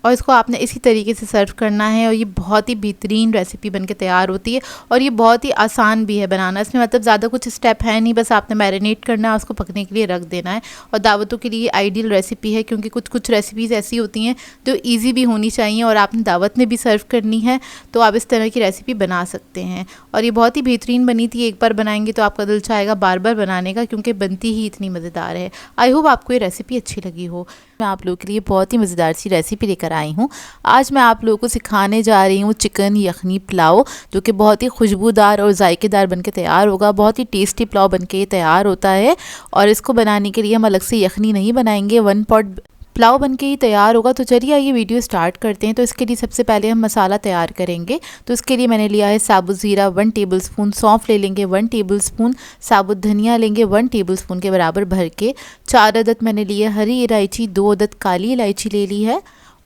और इसको आपने इसी तरीके से सर्व करना है और ये बहुत ही बेहतरीन रेसिपी बनके तैयार होती है और ये बहुत ही आसान भी है बनाना। इसमें मतलब ज़्यादा कुछ स्टेप है नहीं, बस आपने मैरिनेट करना है, उसको पकने के लिए रख देना है। और दावतों के लिए आइडियल रेसिपी है क्योंकि कुछ कुछ रेसिपीज़ ऐसी होती हैं जो ईजी भी होनी चाहिए और आपने दावत में भी सर्व करनी है, तो आप इस तरह की रेसिपी बना सकते हैं। और ये बहुत ही बेहतरीन बनी थी, एक बार बनाएंगे तो आपका दिल चाहेगा बार बार बनाने का क्योंकि बनती ही इतनी मज़ेदार है। आई होप आपको ये रेसिपी अच्छी लगी हो। मैं आप लोगों के लिए बहुत ही मज़ेदार सी रेसिपी लेकर आई हूँ। आज मैं आप लोगों को सिखाने जा रही हूँ चिकन यखनी पुलाव, जो कि बहुत ही खुशबूदार और जायकेदार बनके तैयार होगा। बहुत ही टेस्टी पुलाव बनके ये तैयार होता है और इसको बनाने के लिए हम अलग से यखनी नहीं बनाएंगे, 1 पॉट पुलाव बनके ही तैयार होगा। तो चलिए आइए वीडियो स्टार्ट करते हैं। तो इसके लिए सबसे पहले हम मसाला तैयार करेंगे। तो इसके लिए मैंने लिया है साबुत ज़ीरा 1 टेबलस्पून, सौंफ ले लेंगे 1 टेबलस्पून, साबुत धनिया लेंगे 1 टेबलस्पून के बराबर भर के, 4 अदद मैंने लिए हरी इलायची, 2 अदद काली इलायची ले ली है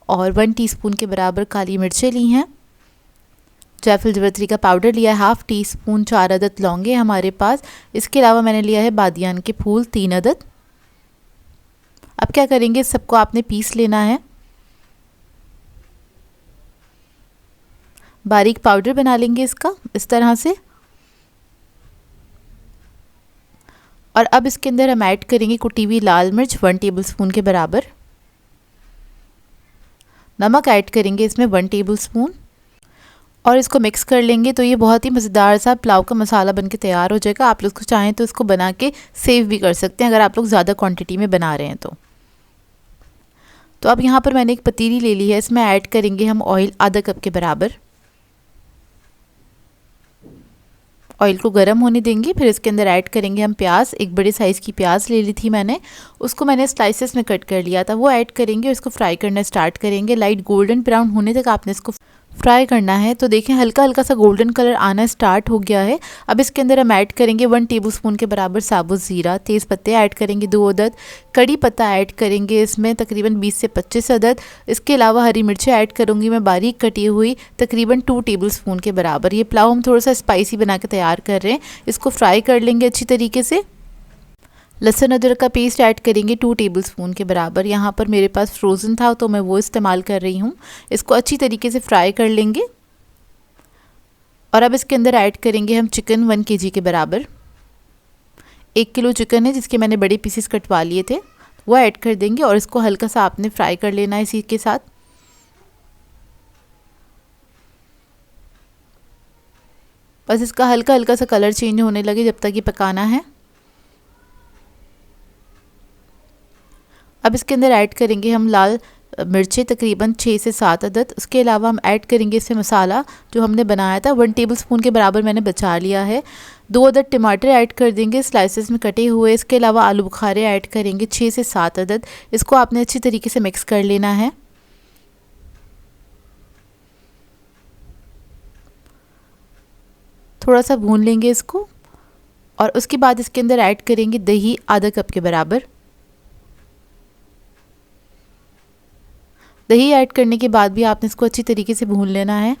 और 1 टीस्पून के बराबर काली मिर्चें ली हैं। जायफल जवित्री का पाउडर लिया है 1/2 टीस्पून, 4 अदद लौंगे हमारे पास। इसके अलावा मैंने लिया है बादियान के फूल 3 अदद। अब क्या करेंगे, सबको आपने पीस लेना है, बारीक पाउडर बना लेंगे इसका इस तरह से। और अब इसके अंदर हम ऐड करेंगे कुटी हुई लाल मिर्च 1 टेबलस्पून के बराबर, नमक ऐड करेंगे इसमें 1 टेबलस्पून और इसको मिक्स कर लेंगे। तो ये बहुत ही मज़ेदार सा पुलाव का मसाला बनके तैयार हो जाएगा। आप लोग को चाहें तो इसको बना के सेव भी कर सकते हैं अगर आप लोग ज़्यादा क्वांटिटी में बना रहे हैं तो अब यहाँ पर मैंने एक पतीली ले ली है, इसमें ऐड करेंगे हम ऑयल आधा कप के बराबर। ऑयल को गर्म होने देंगे, फिर इसके अंदर ऐड करेंगे हम प्याज। एक बड़े साइज़ की प्याज ले ली थी मैंने, उसको मैंने स्लाइसेस में कट कर लिया था, वो ऐड करेंगे और इसको फ्राई करना स्टार्ट करेंगे। लाइट गोल्डन ब्राउन होने तक आपने इसको फ्राई करना है। तो देखें हल्का हल्का सा गोल्डन कलर आना स्टार्ट हो गया है। अब इसके अंदर हम ऐड करेंगे 1 टेबलस्पून के बराबर साबुत ज़ीरा, तेज़ पत्ते ऐड करेंगे 2 अदद, कड़ी पत्ता ऐड करेंगे इसमें तकरीबन 20 से 25 अदद। इसके अलावा हरी मिर्चें ऐड करूँगी मैं बारीक कटी हुई तकरीबन 2 टेबलस्पून के बराबर। ये पुलाव हम थोड़ा सा स्पाइसी बना के तैयार कर रहे हैं, इसको फ्राई कर लेंगे अच्छी तरीके से। लहसुन अदरक का पेस्ट ऐड करेंगे 2 टेबलस्पून के बराबर। यहाँ पर मेरे पास फ्रोज़न था तो मैं वो इस्तेमाल कर रही हूँ। इसको अच्छी तरीके से फ्राई कर लेंगे और अब इसके अंदर ऐड करेंगे हम चिकन 1 kg के बराबर। 1 किलो चिकन है जिसके मैंने बड़े पीसेस कटवा लिए थे, वो ऐड कर देंगे और इसको हल्का सा आपने फ्राई कर लेना है इसी के साथ। बस इसका हल्का हल्का सा कलर चेंज होने लगे जब तक ये पकाना है। अब इसके अंदर ऐड करेंगे हम लाल मिर्चें तकरीबन 6 से 7 अदद। उसके अलावा हम ऐड करेंगे इसमें मसाला जो हमने बनाया था 1 टेबलस्पून के बराबर मैंने बचा लिया है। 2 अदद टमाटर ऐड कर देंगे स्लाइसेस में कटे हुए। इसके अलावा आलू बुखारे ऐड करेंगे 6 से 7 अदद। इसको आपने अच्छी तरीके से मिक्स कर लेना है। थोड़ा सा भून लेंगे इसको और उसके बाद इसके अंदर ऐड करेंगे दही आधा कप के बराबर। दही ऐड करने के बाद भी आपने इसको अच्छी तरीके से भून लेना है।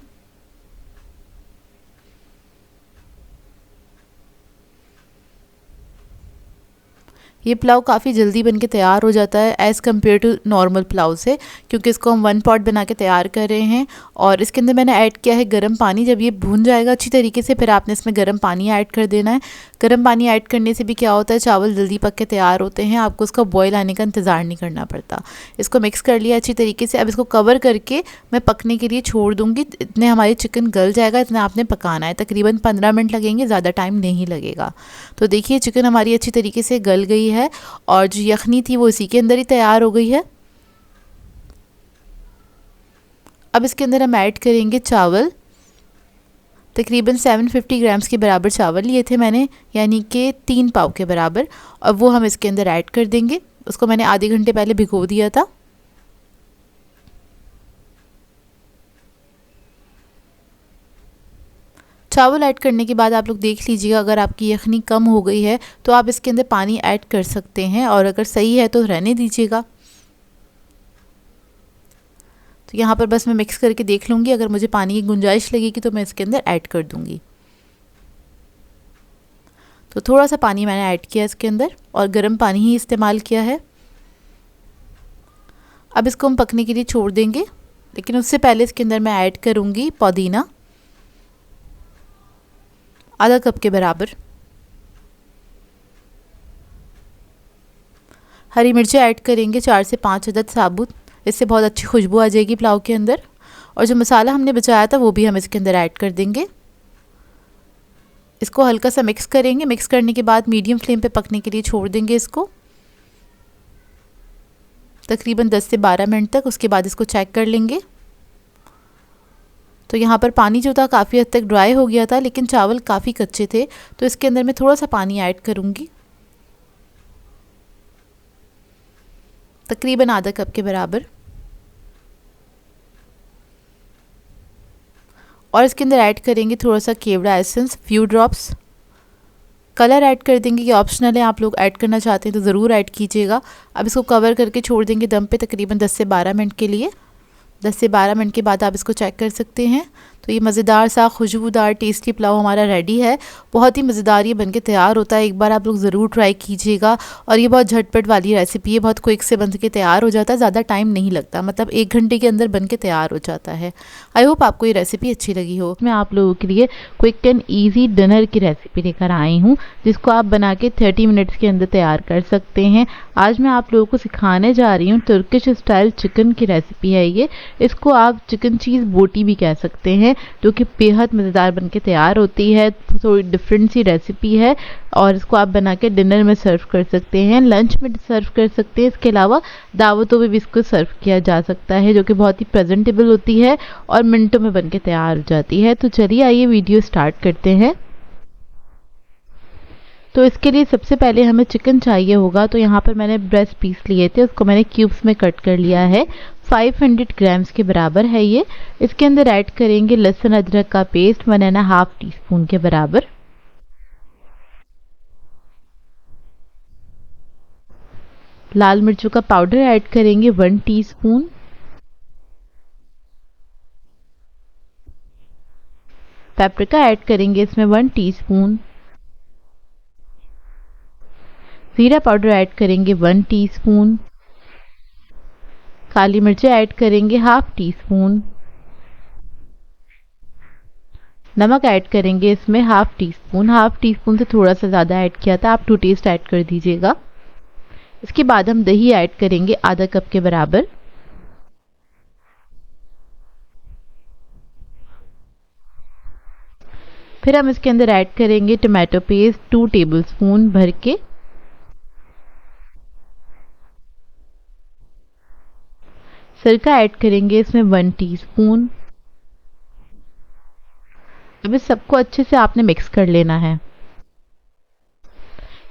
ये पुलाव काफ़ी जल्दी बनके तैयार हो जाता है as compare to normal pulao से, क्योंकि इसको हम 1 पॉट बना के तैयार कर रहे हैं। और इसके अंदर मैंने ऐड किया है गर्म पानी। जब ये भून जाएगा अच्छी तरीके से फिर आपने इसमें गर्म पानी ऐड कर देना है। गर्म पानी ऐड करने से भी क्या होता है, चावल जल्दी पक के तैयार होते हैं, आपको उसका बॉयल आने का इंतज़ार नहीं करना पड़ता। इसको मिक्स कर लिया अच्छी तरीके से। अब इसको कवर करके मैं पकने के लिए छोड़ दूँगी। इतने हमारी चिकन गल जाएगा, इतना आपने पकाना है। तकरीबन 15 मिनट लगेंगे, ज़्यादा टाइम नहीं लगेगा। तो देखिए चिकन हमारी अच्छी तरीके से गल गई है और जो यखनी थी वो इसी के अंदर ही तैयार हो गई है। अब इसके अंदर हम ऐड करेंगे चावल। तकरीबन 750 ग्राम्स के बराबर चावल लिए थे मैंने, यानी कि 3 पाव के बराबर, और वो हम इसके अंदर ऐड कर देंगे। उसको मैंने आधे घंटे पहले भिगो दिया था। चावल ऐड करने के बाद आप लोग देख लीजिएगा, अगर आपकी यखनी कम हो गई है तो आप इसके अंदर पानी ऐड कर सकते हैं, और अगर सही है तो रहने दीजिएगा। तो यहाँ पर बस मैं मिक्स करके देख लूँगी, अगर मुझे पानी की गुंजाइश लगेगी तो मैं इसके अंदर ऐड कर दूँगी। तो थोड़ा सा पानी मैंने ऐड किया इसके अंदर, और गर्म पानी ही इस्तेमाल किया है। अब इसको हम पकने के लिए छोड़ देंगे, लेकिन उससे पहले इसके अंदर मैं ऐड करूँगी पुदीना, आधा कप के बराबर। हरी मिर्चें ऐड करेंगे 4 से 5 अदद साबुत, इससे बहुत अच्छी खुशबू आ जाएगी पुलाव के अंदर। और जो मसाला हमने बचाया था वो भी हम इसके अंदर ऐड कर देंगे। इसको हल्का सा मिक्स करेंगे। मिक्स करने के बाद मीडियम फ्लेम पे पकने के लिए छोड़ देंगे इसको तकरीबन 10 से 12 मिनट तक। उसके बाद इसको चेक कर लेंगे। तो यहाँ पर पानी जो था काफ़ी हद तक ड्राई हो गया था, लेकिन चावल काफ़ी कच्चे थे, तो इसके अंदर मैं थोड़ा सा पानी ऐड करूँगी, तकरीबन आधा कप के बराबर। और इसके अंदर ऐड करेंगे थोड़ा सा केवड़ा essence, few drops. Colour add कर देंगे, ये ऑप्शनल है, आप लोग ऐड करना चाहते हैं तो ज़रूर ऐड कीजिएगा। अब इसको कवर करके छोड़ देंगे दम पे तकरीबन 10 से 12 मिनट के लिए। 10 से 12 मिनट के बाद आप इसको चेक कर सकते हैं। तो ये मज़ेदार सा खुशबूदार टेस्टी पुलाव हमारा रेडी है। बहुत ही मज़ेदार ये बनके तैयार होता है, एक बार आप लोग ज़रूर ट्राई कीजिएगा। और ये बहुत झटपट वाली रेसिपी है, बहुत क्विक से बन के तैयार हो जाता है, ज़्यादा टाइम नहीं लगता, मतलब 1 घंटे के अंदर बन के तैयार हो जाता है। आई होप आपको ये रेसिपी अच्छी लगी हो। मैं आप लोगों के लिए क्विक एंड ईजी डिनर की रेसिपी लेकर आई हूँ, जिसको आप बना के 30 मिनट्स के अंदर तैयार कर सकते हैं। आज मैं आप लोगों को सिखाने जा रही हूँ तुर्किश स्टाइल चिकन की रेसिपी है ये। इसको आप चिकन चीज़ बोटी भी कह सकते हैं, जो कि बेहद मज़ेदार बनके तैयार होती है। थोड़ी डिफरेंट सी रेसिपी है, और इसको आप बना के डिनर में सर्व कर सकते हैं, लंच में सर्व कर सकते हैं। इसके अलावा दावतों में भी इसको सर्व किया जा सकता है, जो कि बहुत ही प्रेजेंटेबल होती है और मिनटों में बनके तैयार हो जाती है। तो चलिए आइए वीडियो स्टार्ट करते हैं। तो इसके लिए सबसे पहले हमें चिकन चाहिए होगा। तो यहाँ पर मैंने ब्रेस्ट पीस लिए थे, उसको मैंने क्यूब्स में कट कर लिया है। 500 ग्राम्स के बराबर है ये। इसके अंदर ऐड करेंगे लहसुन अदरक का पेस्ट 1.5 टीस्पून के बराबर। लाल मिर्चों का पाउडर ऐड करेंगे 1 टीस्पून। पेपरिका ऐड करेंगे इसमें 1 टीस्पून। जीरा पाउडर ऐड करेंगे 1 टीस्पून। काली मिर्चें ऐड करेंगे 1/2 टीस्पून। नमक ऐड करेंगे इसमें 1/2 टीस्पून। 1/2 टीस्पून से थोड़ा सा ज़्यादा ऐड किया था, आप टू टेस्ट ऐड कर दीजिएगा। इसके बाद हम दही ऐड करेंगे आधा कप के बराबर। फिर हम इसके अंदर ऐड करेंगे टमाटो पेस्ट 2 टेबलस्पून भर के। सिरका ऐड करेंगे इसमें 1 टीस्पून। अब इस सबको अच्छे से आपने मिक्स कर लेना है।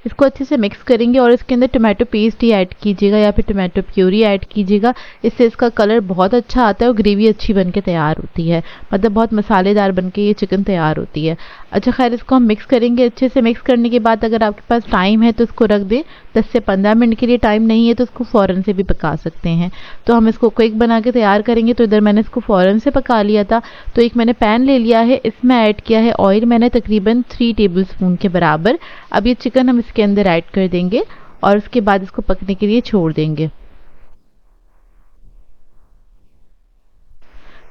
इसको अच्छे से मिक्स करेंगे और इसके अंदर टमाटो पेस्ट ही ऐड कीजिएगा या फिर टमाटो प्यूरी ऐड कीजिएगा। इससे इसका कलर बहुत अच्छा आता है और ग्रेवी अच्छी बनके तैयार होती है, मतलब बहुत मसालेदार बनके ये चिकन तैयार होती है। अच्छा खैर, इसको हम मिक्स करेंगे। अच्छे से मिक्स करने के बाद अगर आपके पास टाइम है तो इसको रख दें 10 से 15 मिनट के लिए। टाइम नहीं है तो इसको फ़ौरन से भी पका सकते हैं। तो हम इसको क्विक बना के तैयार करेंगे। तो इधर मैंने इसको फ़ौरन से पका लिया था। तो एक मैंने पैन ले लिया है, इसमें ऐड किया है ऑयल मैंने तकरीबन 3 टेबलस्पून के बराबर। अब ये चिकन हम इसके अंदर ऐड कर देंगे और उसके बाद इसको पकने के लिए छोड़ देंगे।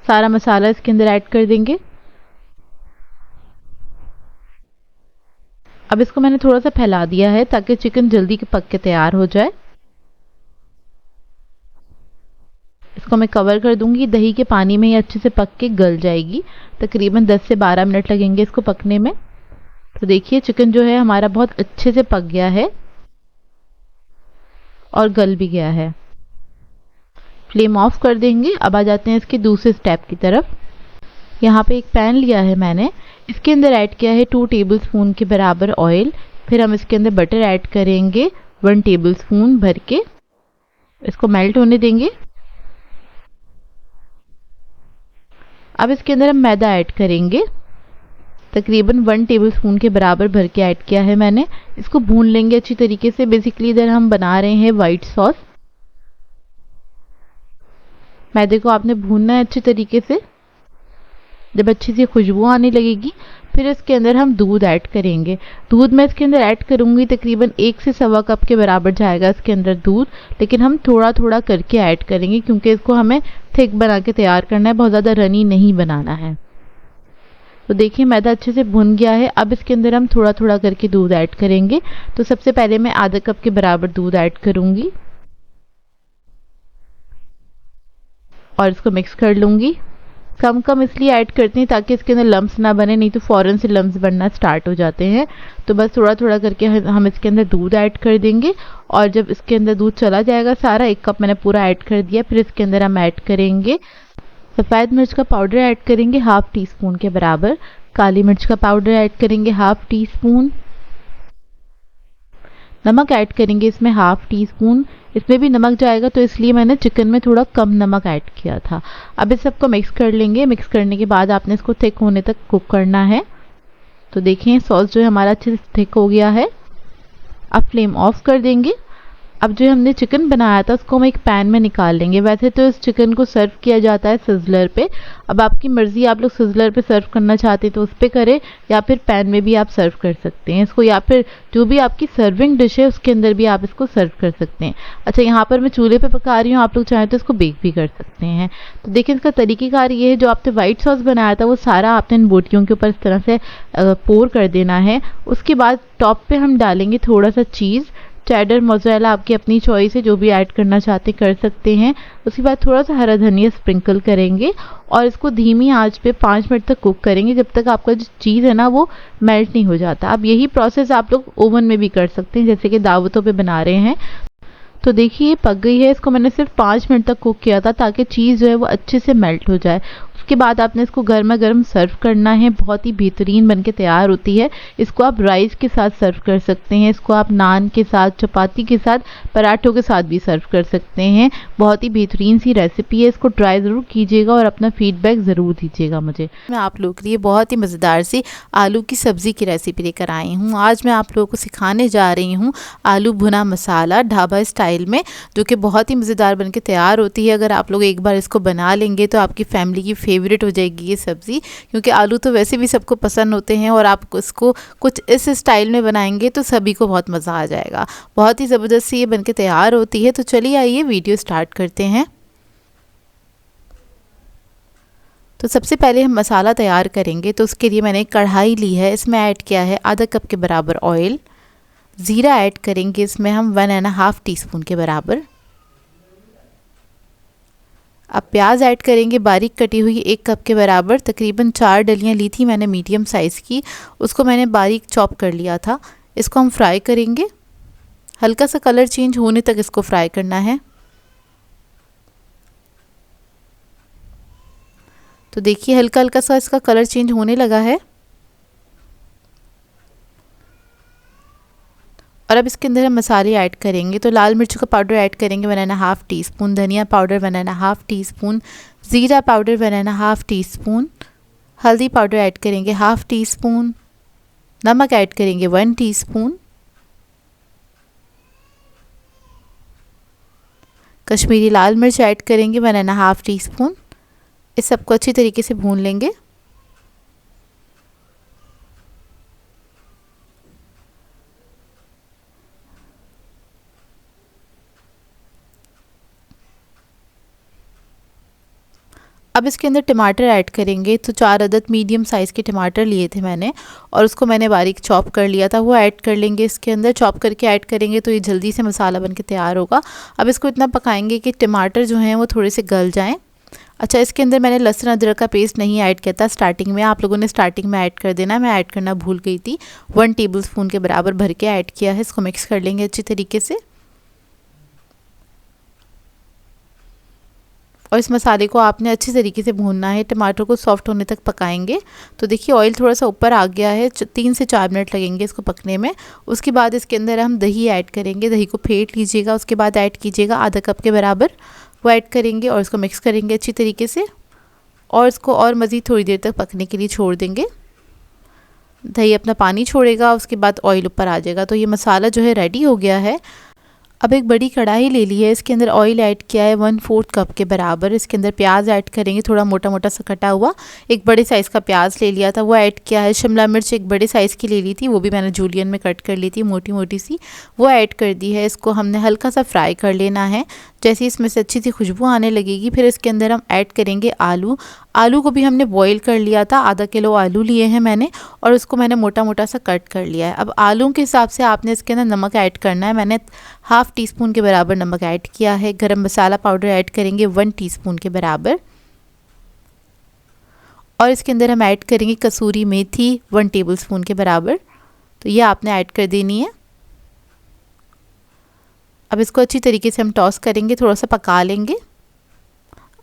सारा मसाला इसके अंदर ऐड कर देंगे। अब इसको मैंने थोड़ा सा फैला दिया है ताकि चिकन जल्दी पक के तैयार हो जाए। इसको मैं कवर कर दूंगी, दही के पानी में ये अच्छे से पक के गल जाएगी। तकरीबन 10 से 12 मिनट लगेंगे इसको पकने में। तो देखिए चिकन जो है हमारा बहुत अच्छे से पक गया है और गल भी गया है। फ्लेम ऑफ कर देंगे। अब आ जाते हैं इसके दूसरे स्टेप की तरफ। यहाँ पे एक पैन लिया है मैंने, इसके अंदर ऐड किया है 2 टेबलस्पून के बराबर ऑयल। फिर हम इसके अंदर बटर ऐड करेंगे 1 टेबलस्पून भर के। इसको मेल्ट होने देंगे। अब इसके अंदर हम मैदा ऐड करेंगे। तकरीबन 1 टेबलस्पून के बराबर भर के ऐड किया है मैंने। इसको भून लेंगे अच्छी तरीके से। बेसिकली इधर हम बना रहे हैं वाइट सॉस। मैदे को आपने भूनना है अच्छी तरीके से। जब अच्छी सी खुशबू आने लगेगी फिर इसके अंदर हम दूध ऐड करेंगे। दूध मैं इसके अंदर ऐड करूँगी तकरीबन 1 से सवा कप के बराबर जाएगा इसके अंदर दूध, लेकिन हम थोड़ा थोड़ा करके ऐड करेंगे क्योंकि इसको हमें थिक बना के तैयार करना है, बहुत ज़्यादा रनी नहीं बनाना है। तो देखिए मैदा अच्छे से भुन गया है। अब इसके अंदर हम थोड़ा थोड़ा करके दूध ऐड करेंगे। तो सबसे पहले मैं आधा कप के बराबर दूध ऐड करूँगी और इसको मिक्स कर लूँगी। कम कम इसलिए ऐड करते हैं ताकि इसके अंदर लम्स ना बने, नहीं तो फ़ौरन से लम्स बनना स्टार्ट हो जाते हैं। तो बस थोड़ा थोड़ा करके हम इसके अंदर दूध ऐड कर देंगे और जब इसके अंदर दूध चला जाएगा सारा, 1 कप मैंने पूरा ऐड कर दिया, फिर इसके अंदर हम ऐड करेंगे सफ़ेद मिर्च का पाउडर ऐड करेंगे ½ टीस्पून के बराबर। काली मिर्च का पाउडर ऐड करेंगे ½ टीस्पून। नमक ऐड करेंगे इसमें ½ टीस्पून। इसमें भी नमक जाएगा तो इसलिए मैंने चिकन में थोड़ा कम नमक ऐड किया था। अब इस सबको मिक्स कर लेंगे। मिक्स करने के बाद आपने इसको थिक होने तक कुक करना है। तो देखिए सॉस जो है हमारा अच्छे से थिक हो गया है। अब फ्लेम ऑफ कर देंगे। अब जो हमने चिकन बनाया था उसको हम एक पैन में निकाल लेंगे। वैसे तो इस चिकन को सर्व किया जाता है सिजलर पे। अब आपकी मर्ज़ी, आप लोग सिजलर पे सर्व करना चाहते हैं तो उस पे करें या फिर पैन में भी आप सर्व कर सकते हैं इसको, या फिर जो भी आपकी सर्विंग डिश है उसके अंदर भी आप इसको सर्व कर सकते हैं। अच्छा, यहाँ पर मैं चूल्हे पे पका रही हूँ, आप लोग चाहें तो इसको बेक भी कर सकते हैं। तो देखिए इसका तरीक़ेकार ये है, जो आपने वाइट सॉस बनाया था वो सारा आपने इन बोटियों के ऊपर इस तरह से पोर कर देना है। उसके बाद टॉप पे हम डालेंगे थोड़ा सा चीज़, चेडर मोज़रेला आपकी अपनी चॉइस है, जो भी ऐड करना चाहते कर सकते हैं। उसके बाद थोड़ा सा हरा धनिया स्प्रिंकल करेंगे और इसको धीमी आंच पे 5 मिनट तक कुक करेंगे जब तक आपका जो चीज़ है ना वो मेल्ट नहीं हो जाता। अब यही प्रोसेस आप लोग ओवन में भी कर सकते हैं, जैसे कि दावतों पे बना रहे हैं। तो देखिए पक गई है। इसको मैंने सिर्फ 5 मिनट तक कुक किया था ताकि चीज़ जो है वो अच्छे से मेल्ट हो जाए। उसके बाद आपने इसको गर्मा गर्म सर्व करना है। बहुत ही बेहतरीन बनके तैयार होती है। इसको आप राइस के साथ सर्व कर सकते हैं, इसको आप नान के साथ, चपाती के साथ, पराठों के साथ भी सर्व कर सकते हैं। बहुत ही बेहतरीन सी रेसिपी है। इसको ट्राई ज़रूर कीजिएगा और अपना फीडबैक ज़रूर दीजिएगा मुझे। मैं आप लोगों के लिए बहुत ही मज़ेदार सी आलू की सब्ज़ी की रेसिपी लेकर आई हूँ। आज मैं आप लोगों को सिखाने जा रही हूँ आलू भुना मसाला ढाबा स्टाइल में, जो कि बहुत ही मज़ेदार बनके तैयार होती है। अगर आप लोग एक बार इसको बना लेंगे तो आपकी फैमिली की फेवरेट हो जाएगी ये सब्ज़ी, क्योंकि आलू तो वैसे भी सबको पसंद होते हैं और आप इसको कुछ इस स्टाइल में बनाएंगे तो सभी को बहुत मज़ा आ जाएगा। बहुत ही ज़बरदस्त सी ये बनके तैयार होती है। तो चलिए आइए वीडियो स्टार्ट करते हैं। तो सबसे पहले हम मसाला तैयार करेंगे। तो उसके लिए मैंने एक कढ़ाई ली है, इसमें ऐड किया है आधा कप के बराबर ऑयल। ज़ीरा ऐड करेंगे इसमें हम 1½ टीस्पून के बराबर। अब प्याज ऐड करेंगे बारीक कटी हुई 1 कप के बराबर। तकरीबन 4 डलियाँ ली थी मैंने मीडियम साइज़ की, उसको मैंने बारीक चॉप कर लिया था। इसको हम फ्राई करेंगे, हल्का सा कलर चेंज होने तक इसको फ्राई करना है। तो देखिए हल्का हल्का सा इसका कलर चेंज होने लगा है। और अब इसके अंदर हम मसाले ऐड करेंगे। तो लाल मिर्च का पाउडर ऐड करेंगे 1½ टीस्पून, धनिया पाउडर 1½ टीस्पून, ज़ीरा पाउडर 1½ टीस्पून, हल्दी पाउडर ऐड करेंगे ½ टीस्पून, नमक ऐड करेंगे 1 टीस्पून, कश्मीरी लाल मिर्च ऐड करेंगे 1½ टीस्पून। इस सबको अच्छी तरीके से भून लेंगे। अब इसके अंदर टमाटर ऐड करेंगे। तो 4 अदद मीडियम साइज़ के टमाटर लिए थे मैंने और उसको मैंने बारीक चॉप कर लिया था, वो ऐड कर लेंगे इसके अंदर। चॉप करके ऐड करेंगे तो ये जल्दी से मसाला बनके तैयार होगा। अब इसको इतना पकाएंगे कि टमाटर जो हैं वो थोड़े से गल जाएं। अच्छा, इसके अंदर मैंने लहसुन अदरक का पेस्ट नहीं ऐड किया था स्टार्टिंग में, आप लोगों ने स्टार्टिंग में ऐड कर देना, मैं ऐड करना भूल गई थी। 1 टेबलस्पून के बराबर भर के ऐड किया है। इसको मिक्स कर लेंगे अच्छी तरीके से और इस मसाले को आपने अच्छी तरीके से भूनना है, टमाटर को सॉफ्ट होने तक पकाएंगे। तो देखिए ऑयल थोड़ा सा ऊपर आ गया है, 3 से 4 मिनट लगेंगे इसको पकने में। उसके बाद इसके अंदर हम दही ऐड करेंगे। दही को फेंट लीजिएगा, उसके बाद ऐड कीजिएगा आधा कप के बराबर, वो ऐड करेंगे और इसको मिक्स करेंगे अच्छी तरीके से और इसको और मज़ीद थोड़ी देर तक पकने के लिए छोड़ देंगे। दही अपना पानी छोड़ेगा, उसके बाद ऑयल ऊपर आ जाएगा। तो ये मसाला जो है रेडी हो गया है। अब एक बड़ी कढ़ाई ले ली है, इसके अंदर ऑयल ऐड किया है 1/4 कप के बराबर। इसके अंदर प्याज ऐड करेंगे, थोड़ा मोटा मोटा सा कटा हुआ। एक बड़े साइज़ का प्याज ले लिया था, वो ऐड किया है। शिमला मिर्च एक बड़े साइज़ की ले ली थी, वो भी मैंने जूलियन में कट कर ली थी मोटी मोटी सी, वो ऐड कर दी है। इसको हमने हल्का सा फ्राई कर लेना है। जैसे इसमें से अच्छी सी खुशबू आने लगेगी, फिर इसके अंदर हम ऐड करेंगे आलू। आलू को भी हमने बॉईल कर लिया था, आधा किलो आलू लिए हैं मैंने, और उसको मैंने मोटा मोटा सा कट कर लिया है। अब आलू के हिसाब से आपने इसके अंदर नमक ऐड करना है। मैंने ½ टीस्पून के बराबर नमक ऐड किया है। गरम मसाला पाउडर ऐड करेंगे 1 टीस्पून के बराबर, और इसके अंदर हम ऐड करेंगे कसूरी मेथी 1 टेबलस्पून के बराबर। तो ये आपने ऐड कर देनी है। अब इसको अच्छी तरीके से हम टॉस करेंगे, थोड़ा सा पका लेंगे।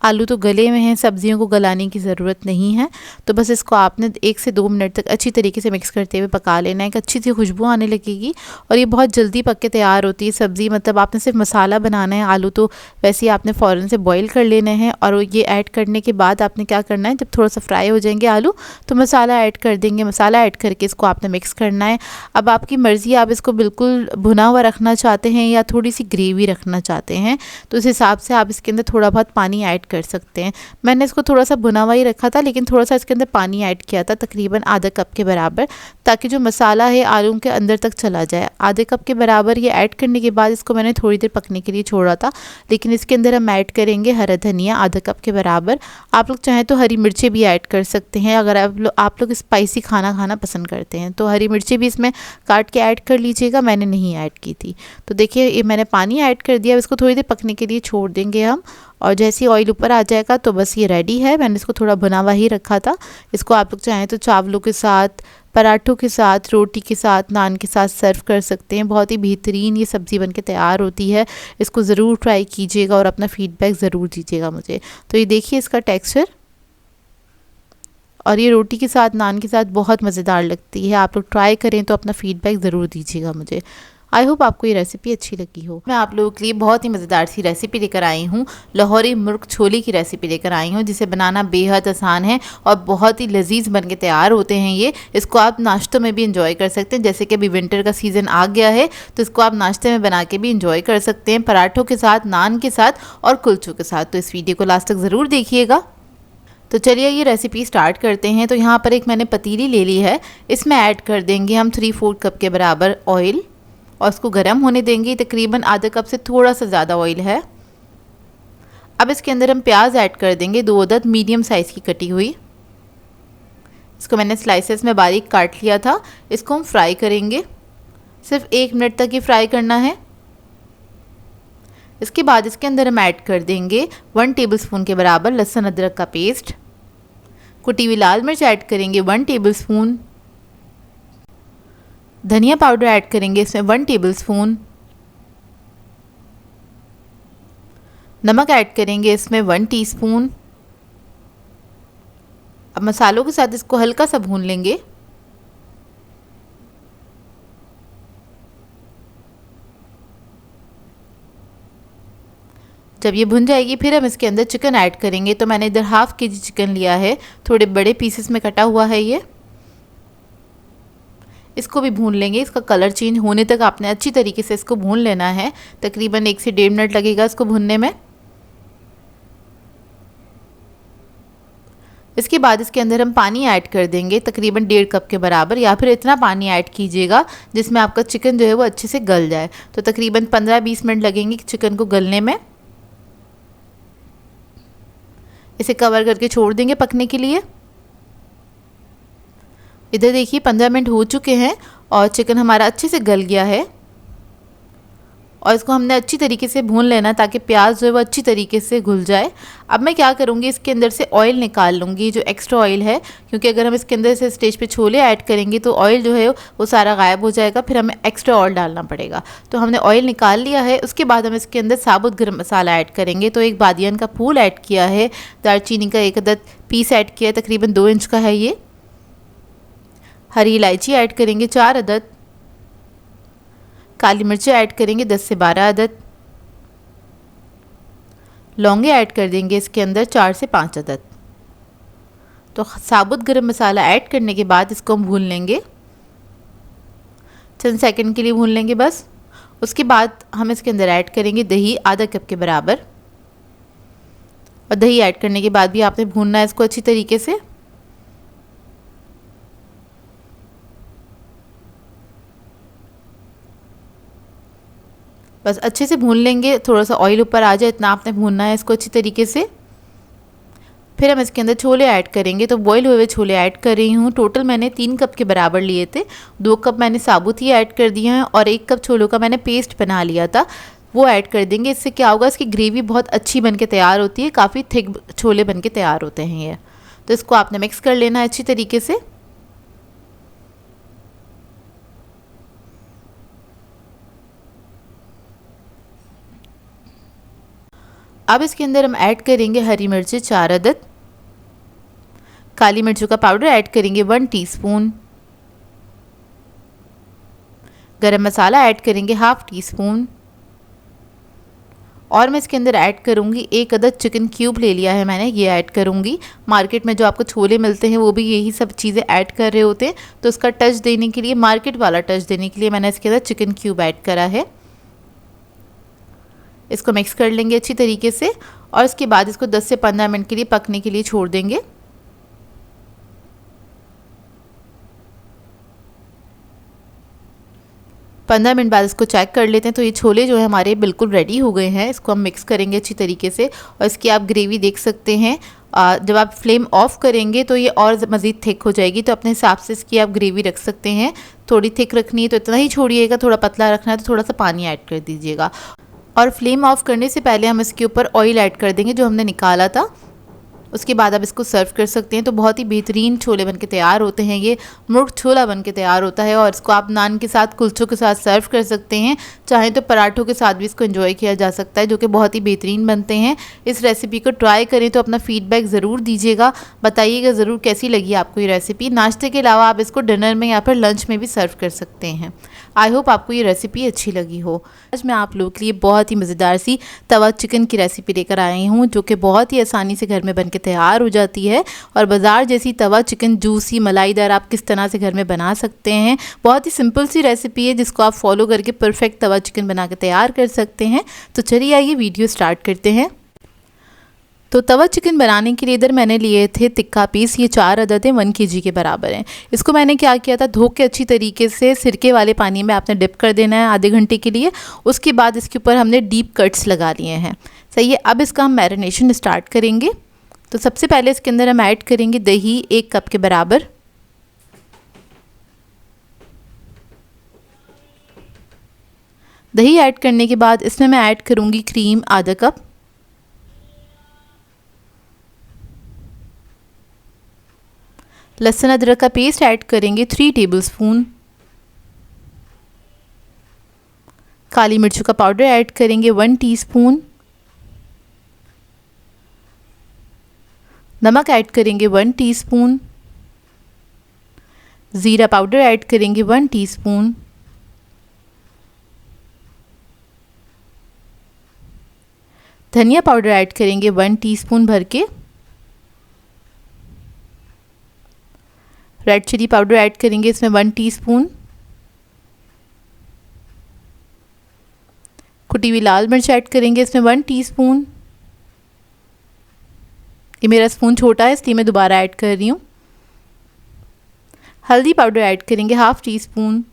आलू तो गले में हैं, सब्जियों को गलाने की ज़रूरत नहीं है। तो बस इसको आपने 1 से 2 मिनट तक अच्छी तरीके से मिक्स करते हुए पका लेना है। एक अच्छी सी खुशबू आने लगेगी, और ये बहुत जल्दी पक के तैयार होती है सब्ज़ी। मतलब आपने सिर्फ मसाला बनाना है, आलू तो वैसे ही आपने फ़ौरन से बॉईल कर लेने हैं। और ये ऐड करने के बाद आपने क्या करना है, जब थोड़ा सा फ्राई हो जाएंगे आलू, तो मसाला ऐड कर देंगे। मसाला ऐड करके इसको आपने मिक्स करना है। अब आपकी मर्ज़ी, आप इसको बिल्कुल भुना हुआ रखना चाहते हैं या थोड़ी सी ग्रेवी रखना चाहते हैं, तो उस हिसाब से आप इसके अंदर थोड़ा बहुत पानी ऐड कर सकते हैं। मैंने इसको थोड़ा सा भुना हुआ ही रखा था, लेकिन थोड़ा सा इसके अंदर पानी ऐड किया था, तकरीबन आधा कप के बराबर, ताकि जो मसाला है आलू के अंदर तक चला जाए। आधे कप के बराबर ये ऐड करने के बाद इसको मैंने थोड़ी देर पकने के लिए छोड़ा था। लेकिन इसके अंदर हम ऐड करेंगे हरा धनिया आधा कप के बराबर। आप लोग चाहें तो हरी मिर्चें भी ऐड कर सकते हैं, अगर आप लोग स्पाइसी खाना खाना पसंद करते हैं तो हरी मिर्चें भी इसमें काट के ऐड कर लीजिएगा। मैंने नहीं ऐड की थी। तो देखिए ये मैंने पानी ऐड कर दिया, इसको थोड़ी देर पकने के लिए छोड़ देंगे हम, और जैसे ही ऑयल ऊपर आ जाएगा तो बस ये रेडी है। मैंने इसको थोड़ा भुना हुआ ही रखा था। इसको आप लोग चाहें तो चावलों के साथ, पराठों के साथ, रोटी के साथ, नान के साथ सर्व कर सकते हैं। बहुत ही बेहतरीन ये सब्ज़ी बनके तैयार होती है। इसको ज़रूर ट्राई कीजिएगा और अपना फ़ीडबैक ज़रूर दीजिएगा मुझे। तो ये देखिए इसका टेक्सचर, और ये रोटी के साथ, नान के साथ बहुत मज़ेदार लगती है। आप लोग ट्राई करें तो अपना फ़ीडबैक ज़रूर दीजिएगा मुझे। आई होप आपको ये रेसिपी अच्छी लगी हो। मैं आप लोगों के लिए बहुत ही मज़ेदार सी रेसिपी लेकर आई हूँ। लाहौरी मुर्ग छोले की रेसिपी लेकर आई हूँ, जिसे बनाना बेहद आसान है और बहुत ही लजीज बन के तैयार होते हैं ये। इसको आप नाश्तों में भी इंजॉय कर सकते हैं। जैसे कि अभी विंटर का सीज़न आ गया है, तो इसको आप नाश्ते में बना के भी इंजॉय कर सकते हैं, पराठों के साथ, नान के साथ और कुलचों के साथ। तो इस वीडियो को लास्ट तक ज़रूर देखिएगा। तो चलिए ये रेसिपी स्टार्ट करते हैं। तो यहाँ पर एक मैंने पतीली ले ली है, इसमें ऐड कर देंगे हम 3/4 कप के बराबर ऑयल, और उसको गर्म होने देंगे। तकरीबन आधा कप से थोड़ा सा ज़्यादा ऑयल है। अब इसके अंदर हम प्याज ऐड कर देंगे, 2 अदद मीडियम साइज़ की कटी हुई। इसको मैंने स्लाइसेस में बारीक काट लिया था। इसको हम फ्राई करेंगे, सिर्फ 1 मिनट तक ही फ्राई करना है। इसके बाद इसके अंदर हम ऐड कर देंगे 1 टेबलस्पून के बराबर लहसुन अदरक का पेस्ट। कुटी हुई लाल मिर्च ऐड करेंगे 1 टेबलस्पून। धनिया पाउडर ऐड करेंगे इसमें 1 टेबलस्पून। नमक ऐड करेंगे इसमें 1 टीस्पून। अब मसालों के साथ इसको हल्का सा भून लेंगे। जब ये भुन जाएगी फिर हम इसके अंदर चिकन ऐड करेंगे। तो मैंने इधर ½ केजी चिकन लिया है, थोड़े बड़े पीसेस में कटा हुआ है ये। इसको भी भून लेंगे। इसका कलर चेंज होने तक आपने अच्छी तरीके से इसको भून लेना है। तकरीबन 1 से 1.5 मिनट लगेगा इसको भूनने में। इसके बाद इसके अंदर हम पानी ऐड कर देंगे, तकरीबन 1.5 कप के बराबर, या फिर इतना पानी ऐड कीजिएगा जिसमें आपका चिकन जो है वो अच्छे से गल जाए। तो तकरीबन 15-20 मिनट लगेंगे चिकन को गलने में। इसे कवर करके छोड़ देंगे पकने के लिए। इधर देखिए 15 मिनट हो चुके हैं और चिकन हमारा अच्छे से गल गया है, और इसको हमने अच्छी तरीके से भून लेना ताकि प्याज जो है वो अच्छी तरीके से घुल जाए। अब मैं क्या करूँगी, इसके अंदर से ऑयल निकाल लूँगी, जो एक्स्ट्रा ऑयल है, क्योंकि अगर हम इसके अंदर से स्टेज पे छोले ऐड करेंगे तो ऑयल जो है वो सारा गायब हो जाएगा, फिर हमें एक्स्ट्रा ऑयल डालना पड़ेगा। तो हमने ऑयल निकाल लिया है। उसके बाद हम इसके अंदर साबुत गर्म मसाला ऐड करेंगे। तो एक बादियान का फूल ऐड किया है, दालचीनी का 1 अदद पीस ऐड किया है, तकरीबन 2 इंच का है ये। हरी इलायची ऐड करेंगे 4 अदद। काली मिर्चें ऐड करेंगे 10 से 12 अदद। लौंगे ऐड कर देंगे इसके अंदर 4 से 5 अदद। तो साबुत गरम मसाला ऐड करने के बाद इसको हम भून लेंगे, चंद सेकंड के लिए भून लेंगे बस। उसके बाद हम इसके अंदर ऐड करेंगे दही आधा कप के बराबर, और दही ऐड करने के बाद भी आपने भूनना है इसको अच्छी तरीके से। बस अच्छे से भून लेंगे, थोड़ा सा ऑयल ऊपर आ जाए इतना आपने भूनना है इसको अच्छी तरीके से। फिर हम इसके अंदर छोले ऐड करेंगे। तो बॉईल हुए हुए छोले ऐड कर रही हूँ। टोटल मैंने 3 कप के बराबर लिए थे, 2 कप मैंने साबुत ही ऐड कर दिए हैं और 1 कप छोलों का मैंने पेस्ट बना लिया था, वो ऐड कर देंगे। इससे क्या होगा, इसकी ग्रेवी बहुत अच्छी बन के तैयार होती है, काफ़ी थिक छोले बन के तैयार होते हैं ये। तो इसको आपने मिक्स कर लेना है अच्छी तरीके से। अब इसके अंदर हम ऐड करेंगे हरी मिर्चें 4 अदद, काली मिर्चों का पाउडर ऐड करेंगे 1 टीस्पून, गरम मसाला ऐड करेंगे ½ टीस्पून, और मैं इसके अंदर ऐड करूंगी 1 अदद चिकन क्यूब ले लिया है मैंने, ये ऐड करूंगी। मार्केट में जो आपको छोले मिलते हैं वो भी यही सब चीज़ें ऐड कर रहे होते हैं, तो उसका टच देने के लिए, मार्केट वाला टच देने के लिए मैंने इसके अंदर चिकन क्यूब ऐड करा है। इसको मिक्स कर लेंगे अच्छी तरीके से और इसके बाद इसको 10 से 15 मिनट के लिए पकने के लिए छोड़ देंगे। 15 मिनट बाद इसको चेक कर लेते हैं। तो ये छोले जो है हमारे बिल्कुल रेडी हो गए हैं। इसको हम मिक्स करेंगे अच्छी तरीके से और इसकी आप ग्रेवी देख सकते हैं। जब आप फ्लेम ऑफ करेंगे तो ये और मज़ीद थिक हो जाएगी, तो अपने हिसाब से इसकी आप ग्रेवी रख सकते हैं। थोड़ी थिक रखनी है तो इतना ही छोड़िएगा, थोड़ा पतला रखना है तो थोड़ा सा पानी ऐड कर दीजिएगा। और फ्लेम ऑफ करने से पहले हम इसके ऊपर ऑयल ऐड कर देंगे जो हमने निकाला था। उसके बाद आप इसको सर्व कर सकते हैं। तो बहुत ही बेहतरीन छोले बनके तैयार होते हैं। ये मुर्ग छोला बनके तैयार होता है और इसको आप नान के साथ, कुलचों के साथ सर्व कर सकते हैं। चाहें तो पराठों के साथ भी इसको एंजॉय किया जा सकता है, जो कि बहुत ही बेहतरीन बनते हैं। इस रेसिपी को ट्राई करें तो अपना फीडबैक ज़रूर दीजिएगा, बताइएगा ज़रूर कैसी लगी आपको ये रेसिपी। नाश्ते के अलावा आप इसको डिनर में या फिर लंच में भी सर्व कर सकते हैं। आई होप आपको ये रेसिपी अच्छी लगी हो। आज मैं आप लोगों के लिए बहुत ही मज़ेदार सी तवा चिकन की रेसिपी लेकर आई हूँ, जो कि बहुत ही आसानी से घर में बनके तैयार हो जाती है। और बाज़ार जैसी तवा चिकन जूसी मलाईदार आप किस तरह से घर में बना सकते हैं। बहुत ही सिंपल सी रेसिपी है जिसको आप फॉलो करके परफेक्ट तवा चिकन बना के तैयार कर सकते हैं। तो चलिए आइए वीडियो स्टार्ट करते हैं। तो तवा चिकन बनाने के लिए इधर मैंने लिए थे तिक्का पीस, ये 4 अदद हैं, 1 kg के बराबर हैं। इसको मैंने क्या किया था, धो के अच्छी तरीके से सिरके वाले पानी में आपने डिप कर देना है आधे घंटे के लिए। उसके बाद इसके ऊपर हमने डीप कट्स लगा लिए हैं। सही है। अब इसका हम मैरिनेशन स्टार्ट करेंगे। तो सबसे पहले इसके अंदर हम ऐड करेंगे दही 1 कप के बराबर, दही ऐड करने के बाद इसमें मैं ऐड करूँगी क्रीम आधा कप, लहसुन अदरक का पेस्ट ऐड करेंगे 3 टेबलस्पून, काली मिर्चों का पाउडर ऐड करेंगे 1 टीस्पून, नमक ऐड करेंगे 1 टीस्पून, ज़ीरा पाउडर ऐड करेंगे 1 टीस्पून, धनिया पाउडर ऐड करेंगे 1 टीस्पून भर के, रेड चिली पाउडर ऐड करेंगे इसमें 1 टीस्पून, कुटी हुई लाल मिर्च ऐड करेंगे इसमें 1 टीस्पून। ये मेरा स्पून छोटा है इसलिए मैं दोबारा ऐड कर रही हूँ। हल्दी पाउडर ऐड करेंगे ½ टीस्पून।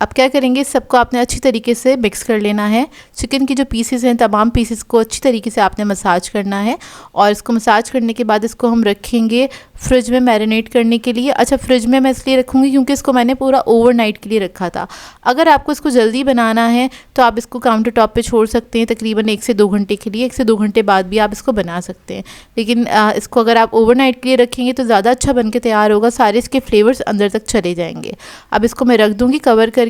अब क्या करेंगे, सबको आपने अच्छी तरीके से मिक्स कर लेना है। चिकन की जो पीसेस हैं तमाम पीसेस को अच्छी तरीके से आपने मसाज करना है और इसको मसाज करने के बाद इसको हम रखेंगे फ्रिज में मैरिनेट करने के लिए। अच्छा, फ्रिज में मैं इसलिए रखूँगी क्योंकि इसको मैंने पूरा ओवरनाइट के लिए रखा था। अगर आपको इसको जल्दी बनाना है तो आप इसको काउंटर टॉप पे छोड़ सकते हैं तकरीबन 1 से 2 घंटे के लिए। 1 से 2 घंटे बाद भी आप इसको बना सकते हैं, लेकिन इसको अगर आप ओवरनाइट के लिए रखेंगे तो ज़्यादा अच्छा बन के तैयार होगा, सारे इसके फ्लेवर्स अंदर तक चले जाएंगे। अब इसको मैं रख दूँगी कवर करके।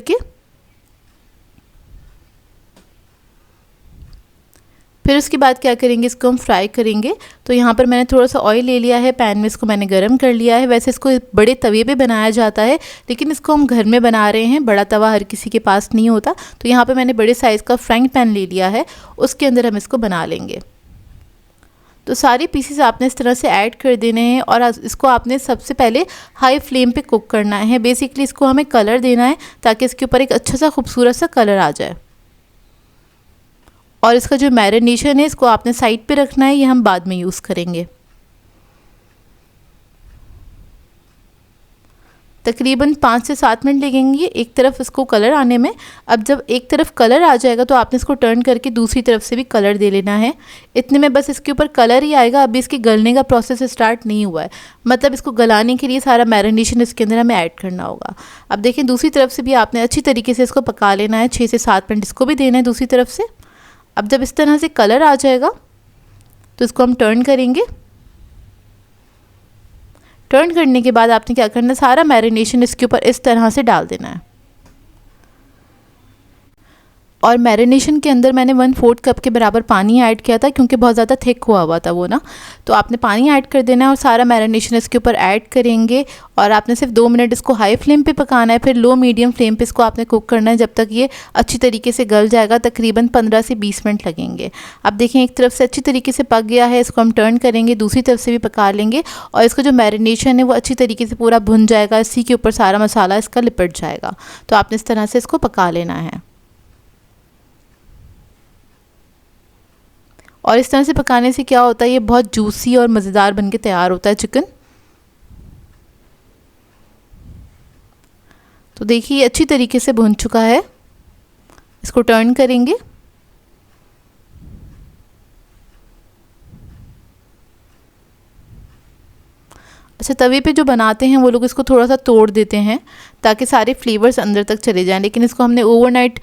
फिर उसके बाद क्या करेंगे, इसको हम फ्राई करेंगे। तो यहाँ पर मैंने थोड़ा सा ऑयल ले लिया है, पैन में इसको मैंने गरम कर लिया है। वैसे इसको बड़े तवे पे बनाया जाता है, लेकिन इसको हम घर में बना रहे हैं, बड़ा तवा हर किसी के पास नहीं होता। तो यहाँ पर मैंने बड़े साइज़ का फ्राइंग पैन ले लिया है, उसके अंदर हम इसको बना लेंगे। तो सारे पीसेस आपने इस तरह से ऐड कर देने हैं और इसको आपने सबसे पहले हाई फ्लेम पे कुक करना है। बेसिकली इसको हमें कलर देना है ताकि इसके ऊपर एक अच्छा सा खूबसूरत सा कलर आ जाए। और इसका जो मैरिनेशन है इसको आपने साइड पे रखना है, ये हम बाद में यूज़ करेंगे। तकरीबन 5 से 7 मिनट लगेंगे एक तरफ इसको कलर आने में। अब जब एक तरफ कलर आ जाएगा तो आपने इसको टर्न करके दूसरी तरफ से भी कलर दे लेना है। इतने में बस इसके ऊपर कलर ही आएगा, अभी इसके गलने का प्रोसेस स्टार्ट नहीं हुआ है। मतलब इसको गलाने के लिए सारा मैरिनेशन इसके अंदर हमें ऐड करना होगा। अब देखें दूसरी तरफ से भी आपने अच्छी तरीके से इसको पका लेना है, 6 से 7 मिनट इसको भी देना है दूसरी तरफ से। अब जब इस तरह से कलर आ जाएगा तो इसको हम टर्न करेंगे। टर्न करने के बाद आपने क्या करना है, सारा मैरिनेशन इसके ऊपर इस तरह से डाल देना है। और मैरिनेशन के अंदर मैंने 1/4 कप के बराबर पानी ऐड किया था क्योंकि बहुत ज़्यादा थिक हुआ था वो ना, तो आपने पानी ऐड कर देना है और सारा मैरिनेशन इसके ऊपर ऐड करेंगे। और आपने सिर्फ 2 मिनट इसको हाई फ्लेम पे पकाना है, फिर लो मीडियम फ्लेम पे इसको आपने कुक करना है जब तक ये अच्छी तरीके से गल जाएगा। तकरीबन 15 से 20 मिनट लगेंगे। अब देखें एक तरफ से अच्छी तरीके से पक गया है, इसको हम टर्न करेंगे, दूसरी तरफ से भी पका लेंगे और इसका जो मैरिनेशन है वो अच्छी तरीके से पूरा भुन जाएगा, इसी के ऊपर सारा मसाला इसका लिपट जाएगा। तो आपने इस तरह से इसको पका लेना है। और इस तरह से पकाने से क्या होता है, ये बहुत जूसी और मज़ेदार बनके तैयार होता है चिकन। तो देखिए अच्छी तरीके से भुन चुका है, इसको टर्न करेंगे। अच्छा, तवे पे जो बनाते हैं वो लोग इसको थोड़ा सा तोड़ देते हैं ताकि सारे फ्लेवर्स अंदर तक चले जाएं, लेकिन इसको हमने ओवरनाइट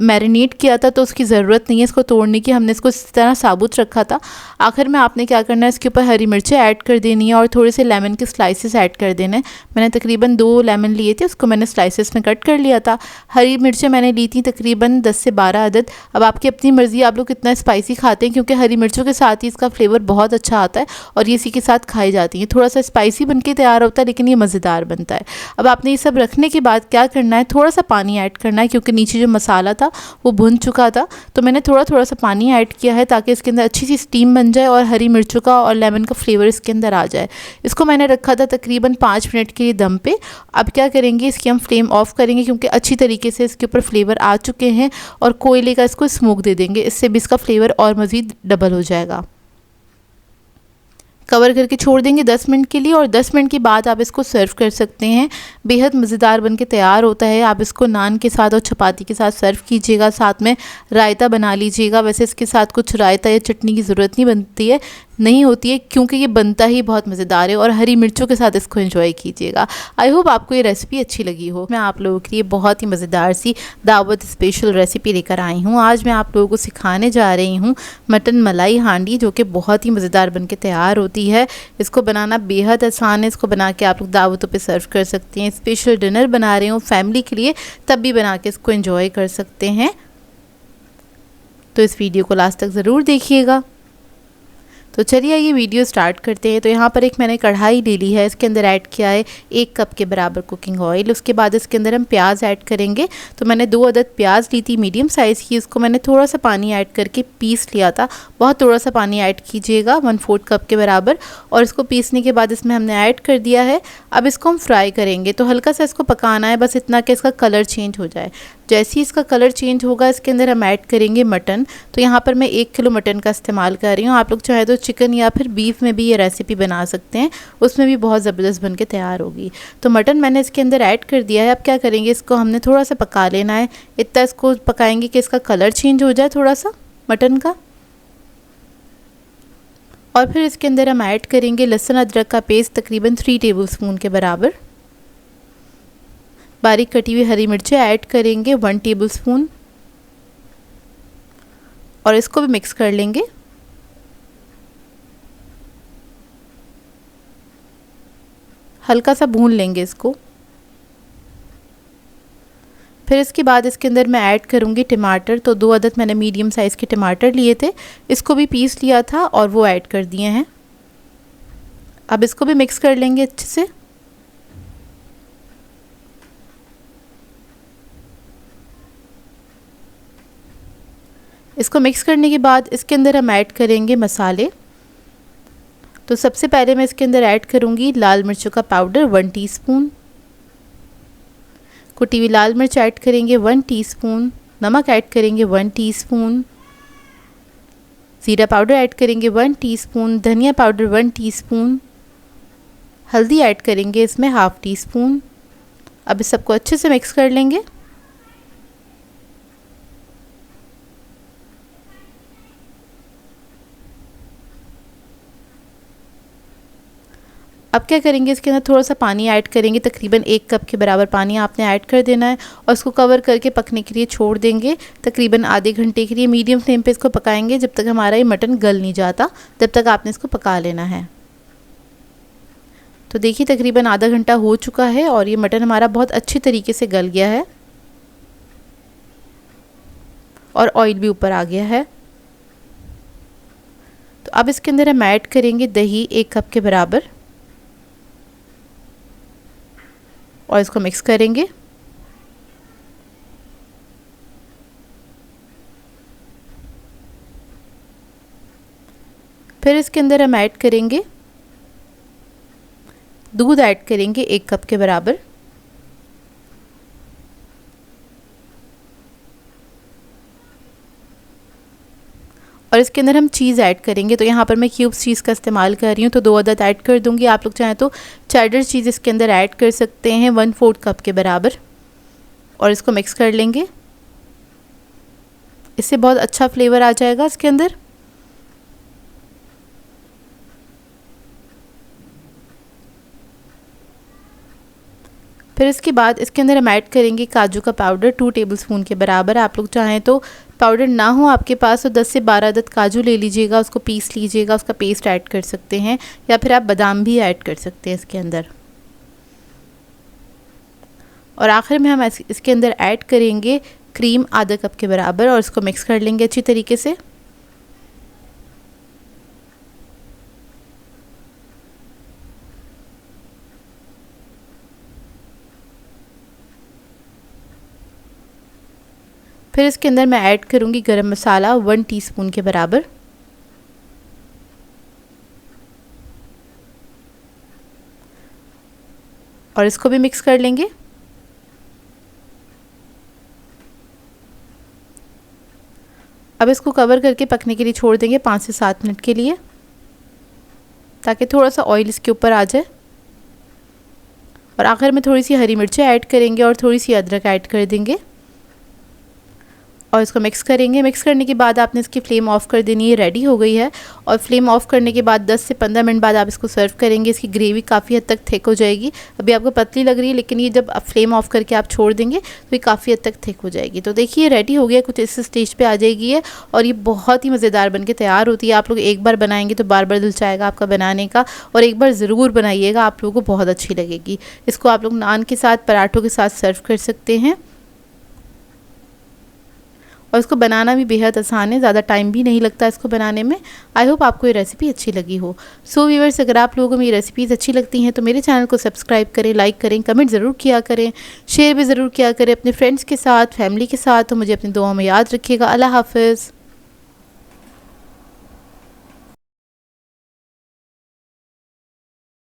मैरिनेट किया था तो उसकी ज़रूरत नहीं है इसको तोड़ने की, हमने इसको इस तरह साबुत रखा था। आखिर में आपने क्या करना है, इसके ऊपर हरी मिर्चें ऐड कर देनी है और थोड़े से लेमन के स्लाइसेस ऐड कर देने हैं। मैंने तकरीबन 2 लेमन लिए थे, उसको मैंने स्लाइसेस में कट कर लिया था। हरी मिर्चें मैंने ली थी तकरीबन 10 से 12 अदद। अब आपकी अपनी मर्ज़ी, आप लोग कितना स्पाइसी खाते हैं, क्योंकि हरी मिर्चों के साथ ही इसका फ्लेवर बहुत अच्छा आता है और ये इसी के साथ खाई जाती है। थोड़ा सा स्पाइसी बन के तैयार होता है लेकिन ये मज़ेदार बनता है। अब आपने ये सब रखने के बाद क्या करना है, थोड़ा सा पानी ऐड करना है क्योंकि नीचे जो मसाला था वो भुन चुका था, तो मैंने थोड़ा सा पानी ऐड किया है ताकि इसके अंदर अच्छी सी स्टीम बन जाए और हरी मिर्चों का और लेमन का फ्लेवर इसके अंदर आ जाए। इसको मैंने रखा था तकरीबन 5 मिनट के लिए दम पे। अब क्या करेंगे, इसकी हम फ्लेम ऑफ करेंगे क्योंकि अच्छी तरीके से इसके ऊपर फ्लेवर आ चुके हैं और कोयले का इसको स्मोक दे देंगे, इससे भी इसका फ्लेवर और मज़ीद डबल हो जाएगा। कवर करके छोड़ देंगे 10 मिनट के लिए और 10 मिनट के बाद आप इसको सर्व कर सकते हैं। बेहद मज़ेदार बनके तैयार होता है। आप इसको नान के साथ और चपाती के साथ सर्व कीजिएगा, साथ में रायता बना लीजिएगा। वैसे इसके साथ कुछ रायता या चटनी की ज़रूरत नहीं होती है क्योंकि ये बनता ही बहुत मज़ेदार है और हरी मिर्चों के साथ इसको एंजॉय कीजिएगा। आई होप आपको ये रेसिपी अच्छी लगी हो। मैं आप लोगों के लिए बहुत ही मज़ेदार सी दावत स्पेशल रेसिपी लेकर आई हूँ। आज मैं आप लोगों को सिखाने जा रही हूँ मटन मलाई हांडी, जो कि बहुत ही मज़ेदार बनके तैयार होती है। इसको बनाना बेहद आसान है। इसको बना के आप लोग दावतों पे सर्व कर सकते हैं। स्पेशल डिनर बना रहे हो फैमिली के लिए, तब भी बना के इसको एंजॉय कर सकते हैं। तो इस वीडियो को लास्ट तक ज़रूर देखिएगा। तो चलिए ये वीडियो स्टार्ट करते हैं। तो यहाँ पर एक मैंने कढ़ाई ले ली है, इसके अंदर ऐड किया है 1 कप के बराबर कुकिंग ऑयल। उसके बाद इसके अंदर हम प्याज ऐड करेंगे। तो मैंने 2 अदद प्याज ली थी मीडियम साइज़ की, इसको मैंने थोड़ा सा पानी ऐड करके पीस लिया था। बहुत थोड़ा सा पानी ऐड कीजिएगा, 1/4 कप के बराबर। और इसको पीसने के बाद इसमें हमने ऐड कर दिया है। अब इसको हम फ्राई करेंगे, तो हल्का सा इसको पकाना है, बस इतना कि इसका कलर चेंज हो जाए। जैसे ही इसका कलर चेंज होगा इसके अंदर हम ऐड करेंगे मटन। तो यहाँ पर मैं 1 किलो मटन का इस्तेमाल कर रही हूँ। आप लोग चाहे तो चिकन या फिर बीफ में भी ये रेसिपी बना सकते हैं, उसमें भी बहुत ज़बरदस्त बनके तैयार होगी। तो मटन मैंने इसके अंदर ऐड कर दिया है। अब क्या करेंगे, इसको हमने थोड़ा सा पका लेना है। इतना इसको पकाएंगे कि इसका कलर चेंज हो जाए थोड़ा सा मटन का। और फिर इसके अंदर हम ऐड करेंगे लहसुन अदरक का पेस्ट तकरीबन 3 टेबलस्पून के बराबर। बारीक कटी हुई हरी मिर्चें ऐड करेंगे 1 टेबलस्पून और इसको भी मिक्स कर लेंगे। हल्का सा भून लेंगे इसको। फिर इसके बाद इसके अंदर मैं ऐड करूँगी टमाटर। तो 2 अदद मैंने मीडियम साइज़ के टमाटर लिए थे, इसको भी पीस लिया था और वो ऐड कर दिए हैं। अब इसको भी मिक्स कर लेंगे अच्छे से। इसको मिक्स करने के बाद इसके अंदर हम ऐड करेंगे मसाले। तो सबसे पहले मैं इसके अंदर ऐड करूँगी लाल मिर्चों का पाउडर 1 टीस्पून, कुटी हुई लाल मिर्च ऐड करेंगे 1 टीस्पून, नमक ऐड करेंगे 1 टीस्पून, ज़ीरा पाउडर ऐड करेंगे 1 टीस्पून, धनिया पाउडर 1 टीस्पून, हल्दी ऐड करेंगे इसमें 1/2 टीस्पून। अब इस सबको अच्छे से मिक्स कर लेंगे। अब क्या करेंगे, इसके अंदर थोड़ा सा पानी ऐड करेंगे, तकरीबन 1 कप के बराबर पानी आपने ऐड कर देना है और इसको कवर करके पकने के लिए छोड़ देंगे। तकरीबन आधे घंटे के लिए मीडियम फ्लेम पे इसको पकाएंगे जब तक हमारा ये मटन गल नहीं जाता, तब तक आपने इसको पका लेना है। तो देखिए तकरीबन आधा घंटा हो चुका है और ये मटन हमारा बहुत अच्छी तरीके से गल गया है और ऑयल भी ऊपर आ गया है। तो अब इसके अंदर हम ऐड करेंगे दही 1 कप के बराबर और इसको मिक्स करेंगे। फिर इसके अंदर हम ऐड करेंगे दूध ऐड करेंगे 1 कप के बराबर और इसके अंदर हम चीज़ ऐड करेंगे। तो यहाँ पर मैं क्यूब्स चीज़ का इस्तेमाल कर रही हूँ, तो 2 अदद ऐड कर दूँगी। आप लोग चाहें तो चेडर चीज़ इसके अंदर ऐड कर सकते हैं 1/4 कप के बराबर और इसको मिक्स कर लेंगे। इससे बहुत अच्छा फ्लेवर आ जाएगा इसके अंदर। फिर इसके बाद इसके अंदर हम ऐड करेंगे काजू का पाउडर 2 टेबलस्पून के बराबर। आप लोग चाहें तो पाउडर ना हो आपके पास तो 10 से 12 अदद काजू ले लीजिएगा, उसको पीस लीजिएगा, उसका पेस्ट ऐड कर सकते हैं या फिर आप बादाम भी ऐड कर सकते हैं इसके अंदर। और आखिर में हम इसके अंदर ऐड करेंगे क्रीम आधा कप के बराबर और इसको मिक्स कर लेंगे अच्छी तरीके से। फिर इसके अंदर मैं ऐड करूँगी गरम मसाला 1 टीस्पून के बराबर और इसको भी मिक्स कर लेंगे। अब इसको कवर करके पकने के लिए छोड़ देंगे 5 से 7 मिनट के लिए, ताकि थोड़ा सा ऑयल इसके ऊपर आ जाए। और आखिर में थोड़ी सी हरी मिर्चें ऐड करेंगे और थोड़ी सी अदरक ऐड कर देंगे और इसको मिक्स करेंगे। मिक्स करने के बाद आपने इसकी फ्लेम ऑफ़ कर देनी है। रेडी हो गई है और फ्लेम ऑफ़ करने के बाद 10 से 15 मिनट बाद आप इसको सर्व करेंगे। इसकी ग्रेवी काफ़ी हद तक थिक हो जाएगी। अभी आपको पतली लग रही है, लेकिन ये जब आप फ्लेम ऑफ़ करके आप छोड़ देंगे तो ये काफ़ी हद तक थिक हो जाएगी। तो देखिए रेडी हो गया, कुछ इस स्टेज पे आ जाएगी है और ये बहुत ही मज़ेदार बन के तैयार होती है। आप लोग एक बार बनाएंगे तो बार बार दिल चाहेगा आपका बनाने का, और एक बार ज़रूर बनाइएगा, आप लोगों को बहुत अच्छी लगेगी। इसको आप लोग नान के साथ, पराठों के साथ सर्व कर सकते हैं और इसको बनाना भी बेहद आसान है, ज़्यादा टाइम भी नहीं लगता इसको बनाने में। आई होप आपको ये रेसिपी अच्छी लगी हो। सो व्यूअर्स, अगर आप लोगों को मेरी रेसिपीज़ अच्छी लगती हैं तो मेरे चैनल को सब्सक्राइब करें, लाइक करें, कमेंट ज़रूर किया करें, शेयर भी ज़रूर किया करें अपने फ्रेंड्स के साथ, फैमिली के साथ। तो मुझे अपनी दुआओं में याद रखिएगा। अल्लाह हाफ़िज़।